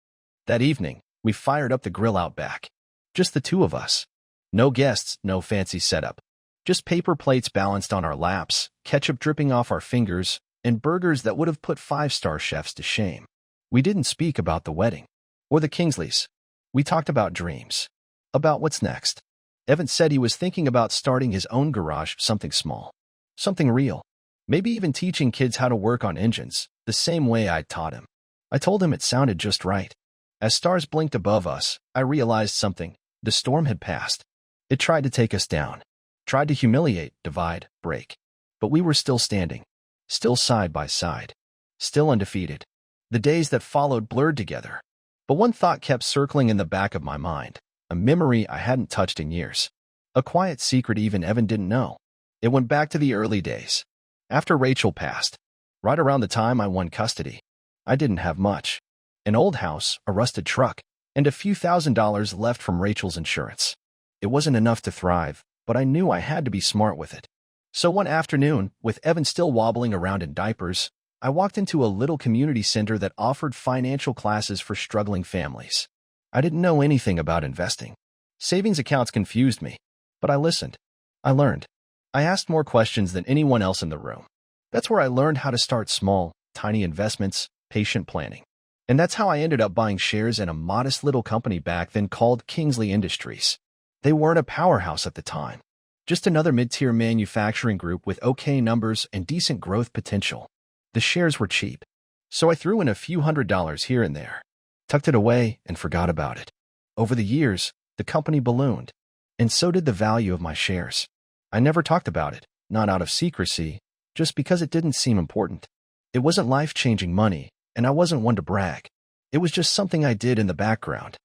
A: That evening, we fired up the grill out back. Just the two of us. No guests, no fancy setup. Just paper plates balanced on our laps, ketchup dripping off our fingers, and burgers that would have put five-star chefs to shame. We didn't speak about the wedding, or the Kingsleys. We talked about dreams, about what's next. Evan said he was thinking about starting his own garage, something small, something real. Maybe even teaching kids how to work on engines, the same way I'd taught him. I told him it sounded just right. As stars blinked above us, I realized something. The storm had passed. It tried to take us down, tried to humiliate, divide, break. But we were still standing, still side by side, still undefeated. The days that followed blurred together. But one thought kept circling in the back of my mind, a memory I hadn't touched in years. A quiet secret even Evan didn't know. It went back to the early days. After Rachel passed, right around the time I won custody, I didn't have much. An old house, a rusted truck, and a few $1,000s left from Rachel's insurance. It wasn't enough to thrive, but I knew I had to be smart with it. So one afternoon, with Evan still wobbling around in diapers, I walked into a little community center that offered financial classes for struggling families. I didn't know anything about investing. Savings accounts confused me, but I listened. I learned. I asked more questions than anyone else in the room. That's where I learned how to start small, tiny investments, patient planning. And that's how I ended up buying shares in a modest little company back then called Kingsley Industries. They weren't a powerhouse at the time, just another mid-tier manufacturing group with okay numbers and decent growth potential. The shares were cheap, so I threw in a few $100s here and there, tucked it away, and forgot about it. Over the years, the company ballooned, and so did the value of my shares. I never talked about it, not out of secrecy, just because it didn't seem important. It wasn't life-changing money, and I wasn't one to brag. It was just something I did in the background.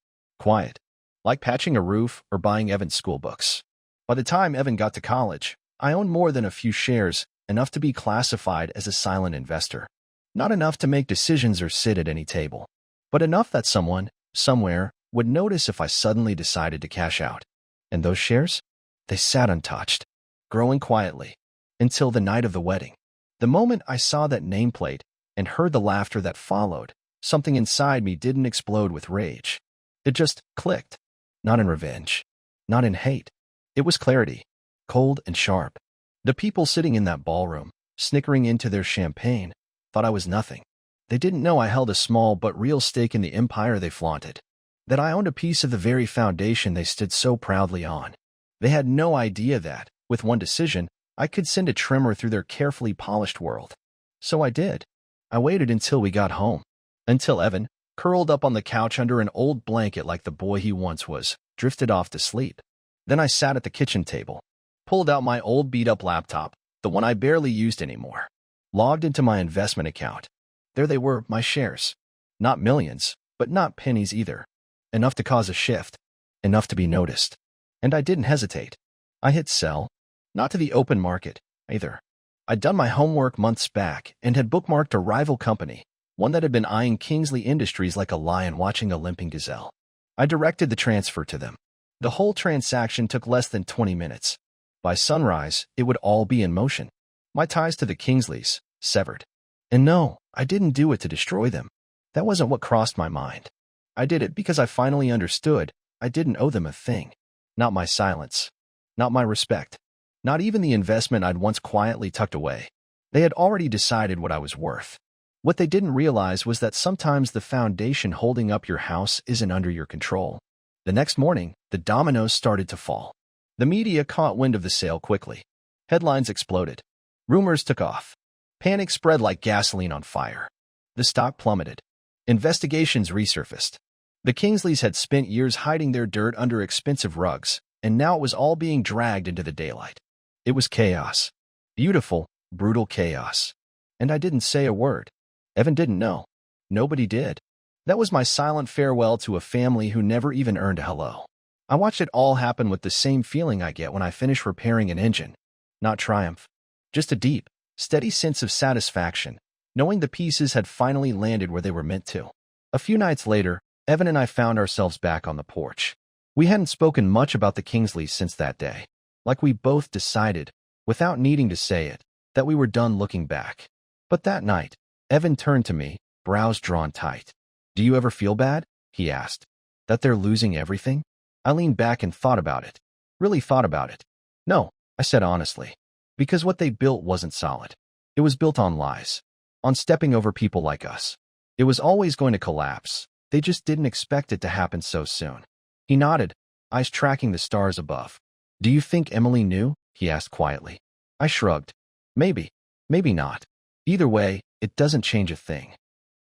A: quiet, like patching a roof or buying Evan's school books. By the time Evan got to college, I owned more than a few shares, enough to be classified as a silent investor. Not enough to make decisions or sit at any table, but enough that someone, somewhere, would notice if I suddenly decided to cash out. And those shares? They sat untouched, growing quietly, until the night of the wedding. The moment I saw that nameplate and heard the laughter that followed, something inside me didn't explode with rage. It just clicked. Not in revenge, not in hate. It was clarity, cold and sharp. The people sitting in that ballroom, snickering into their champagne, thought I was nothing. They didn't know I held a small but real stake in the empire they flaunted, that I owned a piece of the very foundation they stood so proudly on. They had no idea that, with one decision, I could send a tremor through their carefully polished world. So I did. I waited until we got home. Until Evan, curled up on the couch under an old blanket like the boy he once was, drifted off to sleep. Then I sat at the kitchen table, pulled out my old beat-up laptop, the one I barely used anymore, logged into my investment account. There they were, my shares. Not millions, but not pennies either. Enough to cause a shift, enough to be noticed. And I didn't hesitate. I hit sell, not to the open market, either. I'd done my homework months back and had bookmarked a rival company, one that had been eyeing Kingsley Industries like a lion watching a limping gazelle. I directed the transfer to them. The whole transaction took less than 20 minutes. By sunrise, it would all be in motion. My ties to the Kingsleys, severed. And no, I didn't do it to destroy them. That wasn't what crossed my mind. I did it because I finally understood I didn't owe them a thing. Not my silence. Not my respect. Not even the investment I'd once quietly tucked away. They had already decided what I was worth. What they didn't realize was that sometimes the foundation holding up your house isn't under your control. The next morning, the dominoes started to fall. The media caught wind of the sale quickly. Headlines exploded. Rumors took off. Panic spread like gasoline on fire. The stock plummeted. Investigations resurfaced. The Kingsleys had spent years hiding their dirt under expensive rugs, and now it was all being dragged into the daylight. It was chaos. Beautiful, brutal chaos. And I didn't say a word. Evan didn't know. Nobody did. That was my silent farewell to a family who never even earned a hello. I watched it all happen with the same feeling I get when I finish repairing an engine. Not triumph. Just a deep, steady sense of satisfaction, knowing the pieces had finally landed where they were meant to. A few nights later, Evan and I found ourselves back on the porch. We hadn't spoken much about the Kingsleys since that day. Like we both decided, without needing to say it, that we were done looking back. But that night, Evan turned to me, brows drawn tight. "Do you ever feel bad?" he asked. "That they're losing everything?" I leaned back and thought about it. Really thought about it. "No," I said honestly. Because what they built wasn't solid. It was built on lies. On stepping over people like us. It was always going to collapse. They just didn't expect it to happen so soon. He nodded, eyes tracking the stars above. "Do you think Emily knew?" he asked quietly. I shrugged. Maybe. Maybe not. Either way, it doesn't change a thing.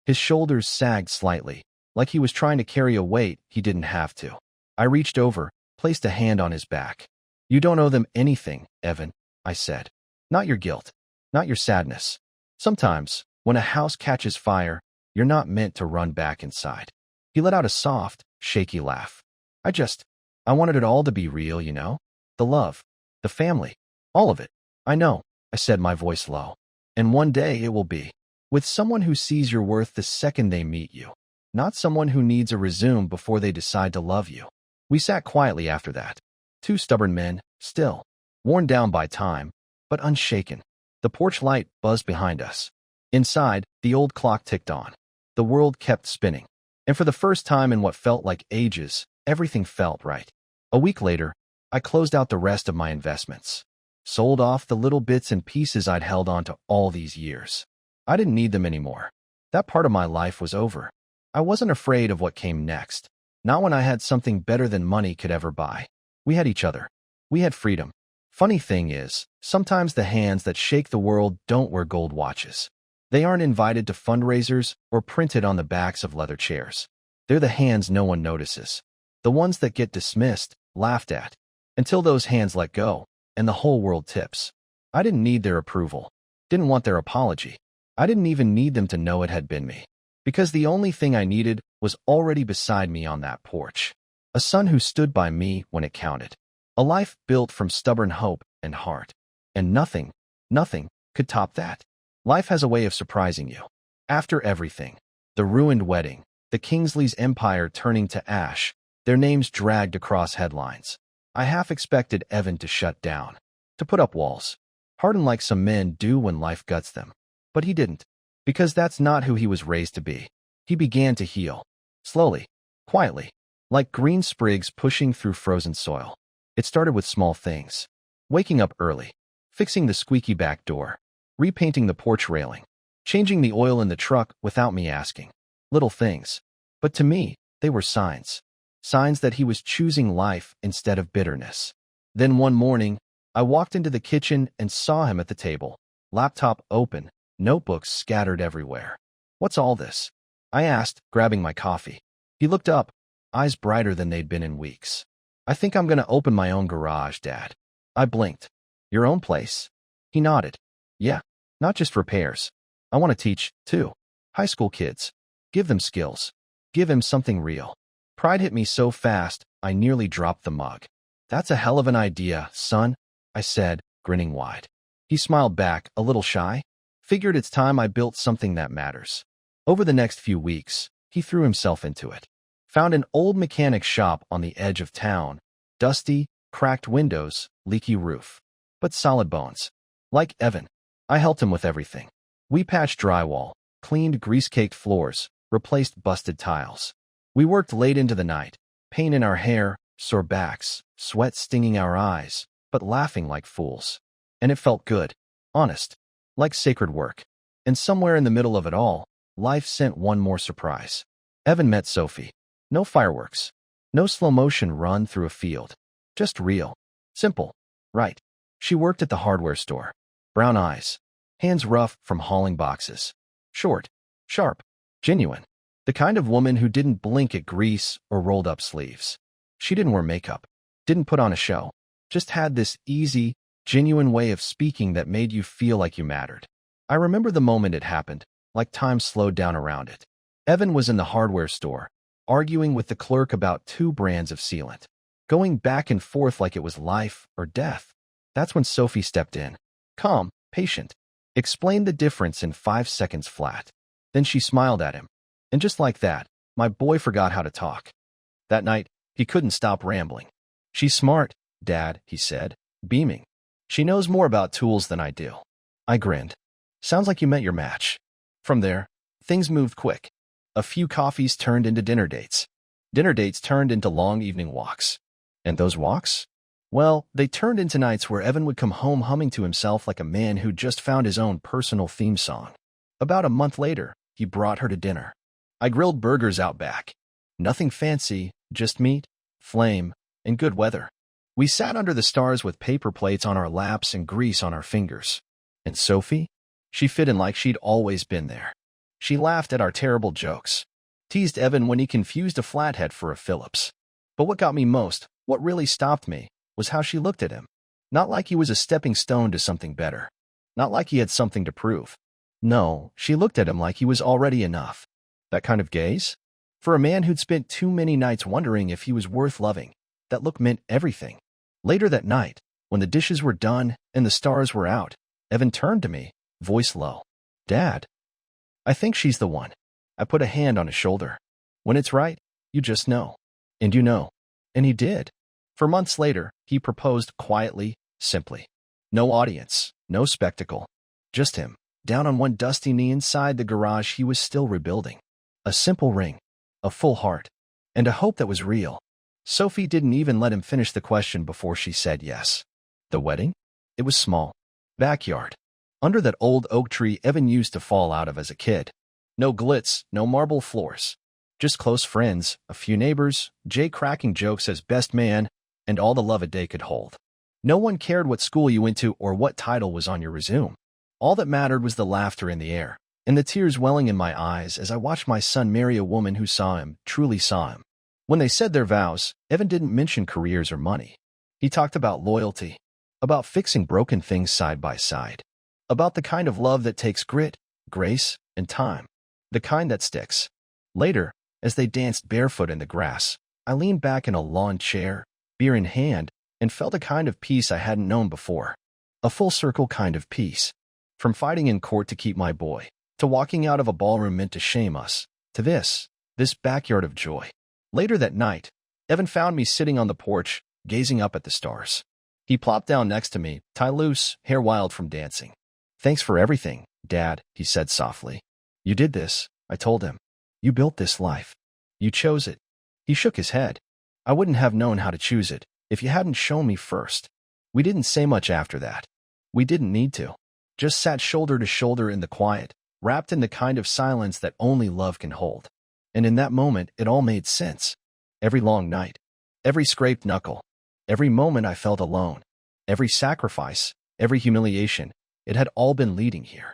A: His shoulders sagged slightly, like he was trying to carry a weight he didn't have to. I reached over, placed a hand on his back. "You don't owe them anything, Evan," I said. "Not your guilt. Not your sadness. Sometimes, when a house catches fire, you're not meant to run back inside." He let out a soft, shaky laugh. I wanted it all to be real, you know? The love, the family, all of it. "I know," I said, my voice low. "And one day it will be. With someone who sees your worth the second they meet you. Not someone who needs a resume before they decide to love you." We sat quietly after that. Two stubborn men, still. Worn down by time, but unshaken. The porch light buzzed behind us. Inside, the old clock ticked on. The world kept spinning. And for the first time in what felt like ages, everything felt right. A week later, I closed out the rest of my investments. Sold off the little bits and pieces I'd held on to all these years. I didn't need them anymore. That part of my life was over. I wasn't afraid of what came next. Not when I had something better than money could ever buy. We had each other. We had freedom. Funny thing is, sometimes the hands that shake the world don't wear gold watches. They aren't invited to fundraisers or printed on the backs of leather chairs. They're the hands no one notices. The ones that get dismissed, laughed at, until those hands let go, and the whole world tips. I didn't need their approval. Didn't want their apology. I didn't even need them to know it had been me. Because the only thing I needed was already beside me on that porch. A son who stood by me when it counted. A life built from stubborn hope and heart. And nothing could top that. Life has a way of surprising you. After everything, the ruined wedding, the Kingsley's empire turning to ash, their names dragged across headlines. I half expected Evan to shut down, to put up walls, harden like some men do when life guts them. But he didn't, because that's not who he was raised to be. He began to heal, slowly, quietly, like green sprigs pushing through frozen soil. It started with small things. Waking up early, fixing the squeaky back door, repainting the porch railing, changing the oil in the truck without me asking. Little things. But to me, they were signs. Signs that he was choosing life instead of bitterness. Then one morning, I walked into the kitchen and saw him at the table, laptop open, notebooks scattered everywhere. "What's all this?" I asked, grabbing my coffee. He looked up, eyes brighter than they'd been in weeks. "I think I'm going to open my own garage, Dad." I blinked. "Your own place?" He nodded. "Yeah, not just repairs. I want to teach, too. High school kids. Give them skills. Give him something real." Pride hit me so fast, I nearly dropped the mug. "That's a hell of an idea, son," I said, grinning wide. He smiled back, a little shy. Figured it's time I built something that matters. Over the next few weeks, he threw himself into it. Found an old mechanic shop on the edge of town. Dusty, cracked windows, leaky roof. But solid bones. Like Evan, I helped him with everything. We patched drywall, cleaned grease-caked floors, replaced busted tiles. We worked late into the night, pain in our hair, sore backs, sweat stinging our eyes, but laughing like fools. And it felt good, honest, like sacred work. And somewhere in the middle of it all, life sent one more surprise. Evan met Sophie. No fireworks. No slow-motion run through a field. Just real. Simple. Right. She worked at the hardware store. Brown eyes. Hands rough from hauling boxes. Short. Sharp. Genuine. The kind of woman who didn't blink at grease or rolled up sleeves. She didn't wear makeup. Didn't put on a show. Just had this easy, genuine way of speaking that made you feel like you mattered. I remember the moment it happened, like time slowed down around it. Evan was in the hardware store, arguing with the clerk about 2 brands of sealant, going back and forth like it was life or death. That's when Sophie stepped in. Calm, patient. Explained the difference in 5 seconds flat. Then she smiled at him. And just like that, my boy forgot how to talk. That night, he couldn't stop rambling. "She's smart, Dad," he said, beaming. "She knows more about tools than I do." I grinned. "Sounds like you met your match." From there, things moved quick. A few coffees turned into dinner dates. Dinner dates turned into long evening walks. And those walks? Well, they turned into nights where Evan would come home humming to himself like a man who'd just found his own personal theme song. About a month later, he brought her to dinner. I grilled burgers out back. Nothing fancy, just meat, flame, and good weather. We sat under the stars with paper plates on our laps and grease on our fingers. And Sophie? She fit in like she'd always been there. She laughed at our terrible jokes, teased Evan when he confused a flathead for a Phillips. But what got me most, what really stopped me, was how she looked at him. Not like he was a stepping stone to something better. Not like he had something to prove. No, she looked at him like he was already enough. That kind of gaze? For a man who'd spent too many nights wondering if he was worth loving, that look meant everything. Later that night, when the dishes were done and the stars were out, Evan turned to me, voice low. "Dad, I think she's the one." I put a hand on his shoulder. "When it's right, you just know." And you know. And he did. For months later, he proposed quietly, simply. No audience, no spectacle. Just him, down on one dusty knee inside the garage he was still rebuilding. A simple ring, a full heart, and a hope that was real. Sophie didn't even let him finish the question before she said yes. The wedding? It was small. Backyard. Under that old oak tree Evan used to fall out of as a kid. No glitz, no marble floors. Just close friends, a few neighbors, Jay cracking jokes as best man, and all the love a day could hold. No one cared what school you went to or what title was on your resume. All that mattered was the laughter in the air, and the tears welling in my eyes as I watched my son marry a woman who saw him, truly saw him. When they said their vows, Evan didn't mention careers or money. He talked about loyalty, about fixing broken things side by side, about the kind of love that takes grit, grace, and time, the kind that sticks. Later, as they danced barefoot in the grass, I leaned back in a lawn chair, beer in hand, and felt a kind of peace I hadn't known before. A full-circle kind of peace. From fighting in court to keep my boy, to walking out of a ballroom meant to shame us, to this backyard of joy. Later that night, Evan found me sitting on the porch, gazing up at the stars. He plopped down next to me, tie loose, hair wild from dancing. "Thanks for everything, Dad," he said softly. "You did this," I told him. "You built this life. You chose it." He shook his head. "I wouldn't have known how to choose it if you hadn't shown me first." We didn't say much after that. We didn't need to. Just sat shoulder to shoulder in the quiet, wrapped in the kind of silence that only love can hold. And in that moment, it all made sense. Every long night, every scraped knuckle, every moment I felt alone, every sacrifice, every humiliation, it had all been leading here.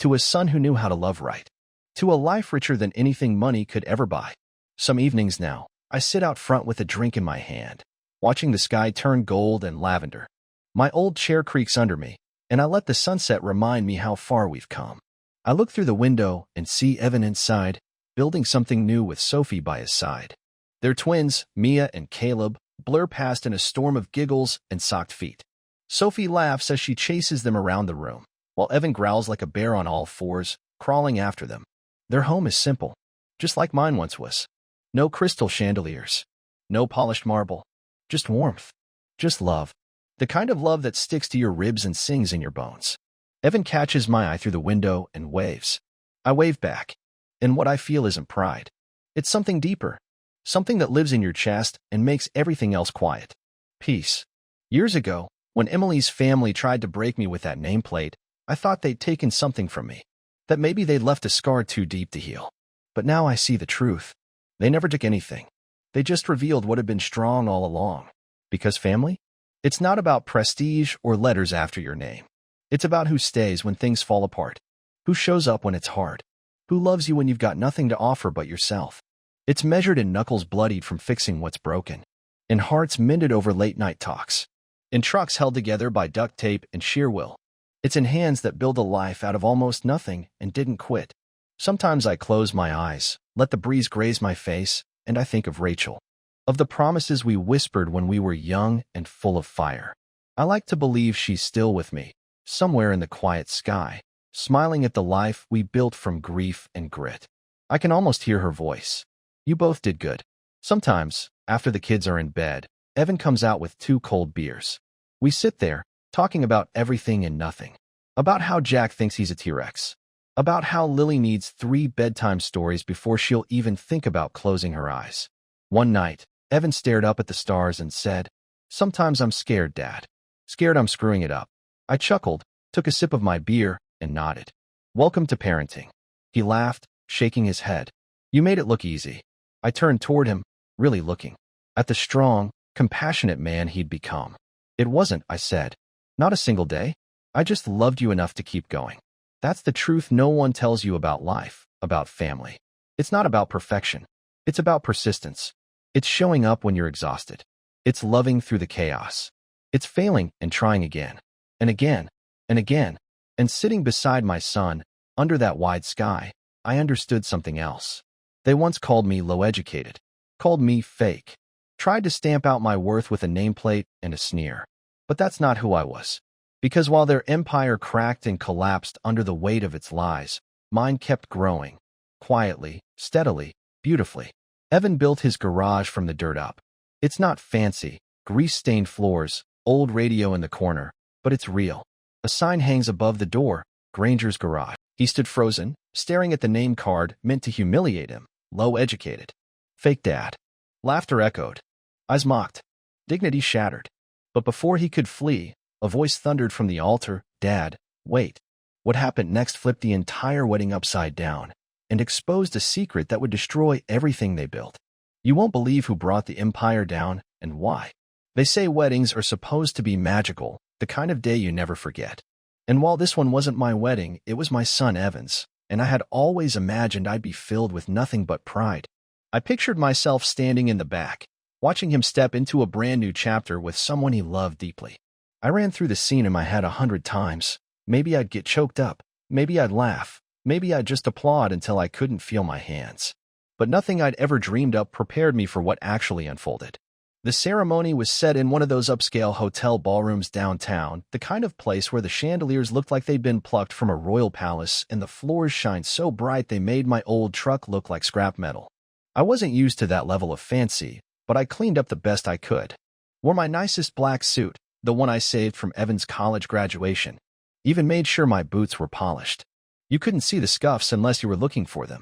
A: To a son who knew how to love right. To a life richer than anything money could ever buy. Some evenings now, I sit out front with a drink in my hand, watching the sky turn gold and lavender. My old chair creaks under me, and I let the sunset remind me how far we've come. I look through the window and see Evan inside, building something new with Sophie by his side. Their twins, Mia and Caleb, blur past in a storm of giggles and socked feet. Sophie laughs as she chases them around the room, while Evan growls like a bear on all fours, crawling after them. Their home is simple, just like mine once was. No crystal chandeliers, no polished marble, just warmth, just love. The kind of love that sticks to your ribs and sings in your bones. Evan catches my eye through the window and waves. I wave back, and what I feel isn't pride. It's something deeper, something that lives in your chest and makes everything else quiet. Peace. Years ago, when Emily's family tried to break me with that nameplate, I thought they'd taken something from me, that maybe they'd left a scar too deep to heal. But now I see the truth. They never took anything. They just revealed what had been strong all along. Because family? It's not about prestige or letters after your name. It's about who stays when things fall apart, who shows up when it's hard, who loves you when you've got nothing to offer but yourself. It's measured in knuckles bloodied from fixing what's broken, in hearts mended over late-night talks, in trucks held together by duct tape and sheer will. It's in hands that build a life out of almost nothing and didn't quit. Sometimes I close my eyes, let the breeze graze my face, and I think of Rachel, of the promises we whispered when we were young and full of fire. I like to believe she's still with me, somewhere in the quiet sky, smiling at the life we built from grief and grit. I can almost hear her voice. "You both did good." Sometimes, after the kids are in bed, Evan comes out with 2 cold beers. We sit there, talking about everything and nothing. About how Jack thinks he's a T-Rex. About how Lily needs 3 bedtime stories before she'll even think about closing her eyes. One night, Evan stared up at the stars and said, "Sometimes I'm scared, Dad. Scared I'm screwing it up." I chuckled, took a sip of my beer, and nodded. "Welcome to parenting." He laughed, shaking his head. "You made it look easy." I turned toward him, really looking at the strong, compassionate man he'd become. "It wasn't," I said. "Not a single day. I just loved you enough to keep going." That's the truth no one tells you about life, about family. It's not about perfection. It's about persistence. It's showing up when you're exhausted. It's loving through the chaos. It's failing and trying again, and again, and again. And sitting beside my son, under that wide sky, I understood something else. They once called me low-educated, called me fake, tried to stamp out my worth with a nameplate and a sneer. But that's not who I was. Because while their empire cracked and collapsed under the weight of its lies, mine kept growing, quietly, steadily, beautifully. Evan built his garage from the dirt up. It's not fancy, grease-stained floors, old radio in the corner, but it's real. A sign hangs above the door, Granger's Garage. He stood frozen, staring at the name card meant to humiliate him, low-educated. Fake dad. Laughter echoed. Eyes mocked. Dignity shattered. But before he could flee, a voice thundered from the altar, "Dad, wait." What happened next flipped the entire wedding upside down and exposed a secret that would destroy everything they built. You won't believe who brought the empire down and why. They say weddings are supposed to be magical, the kind of day you never forget. And while this one wasn't my wedding, it was my son Evan's, and I had always imagined I'd be filled with nothing but pride. I pictured myself standing in the back, watching him step into a brand new chapter with someone he loved deeply. I ran through the scene in my head 100 times. Maybe I'd get choked up. Maybe I'd laugh. Maybe I'd just applaud until I couldn't feel my hands. but nothing I'd ever dreamed up prepared me for what actually unfolded. The ceremony was set in one of those upscale hotel ballrooms downtown, the kind of place where the chandeliers looked like they'd been plucked from a royal palace and the floors shined so bright they made my old truck look like scrap metal. I wasn't used to that level of fancy, but I cleaned up the best I could. Wore my nicest black suit, the one I saved from Evan's college graduation. Even made sure my boots were polished. You couldn't see the scuffs unless you were looking for them.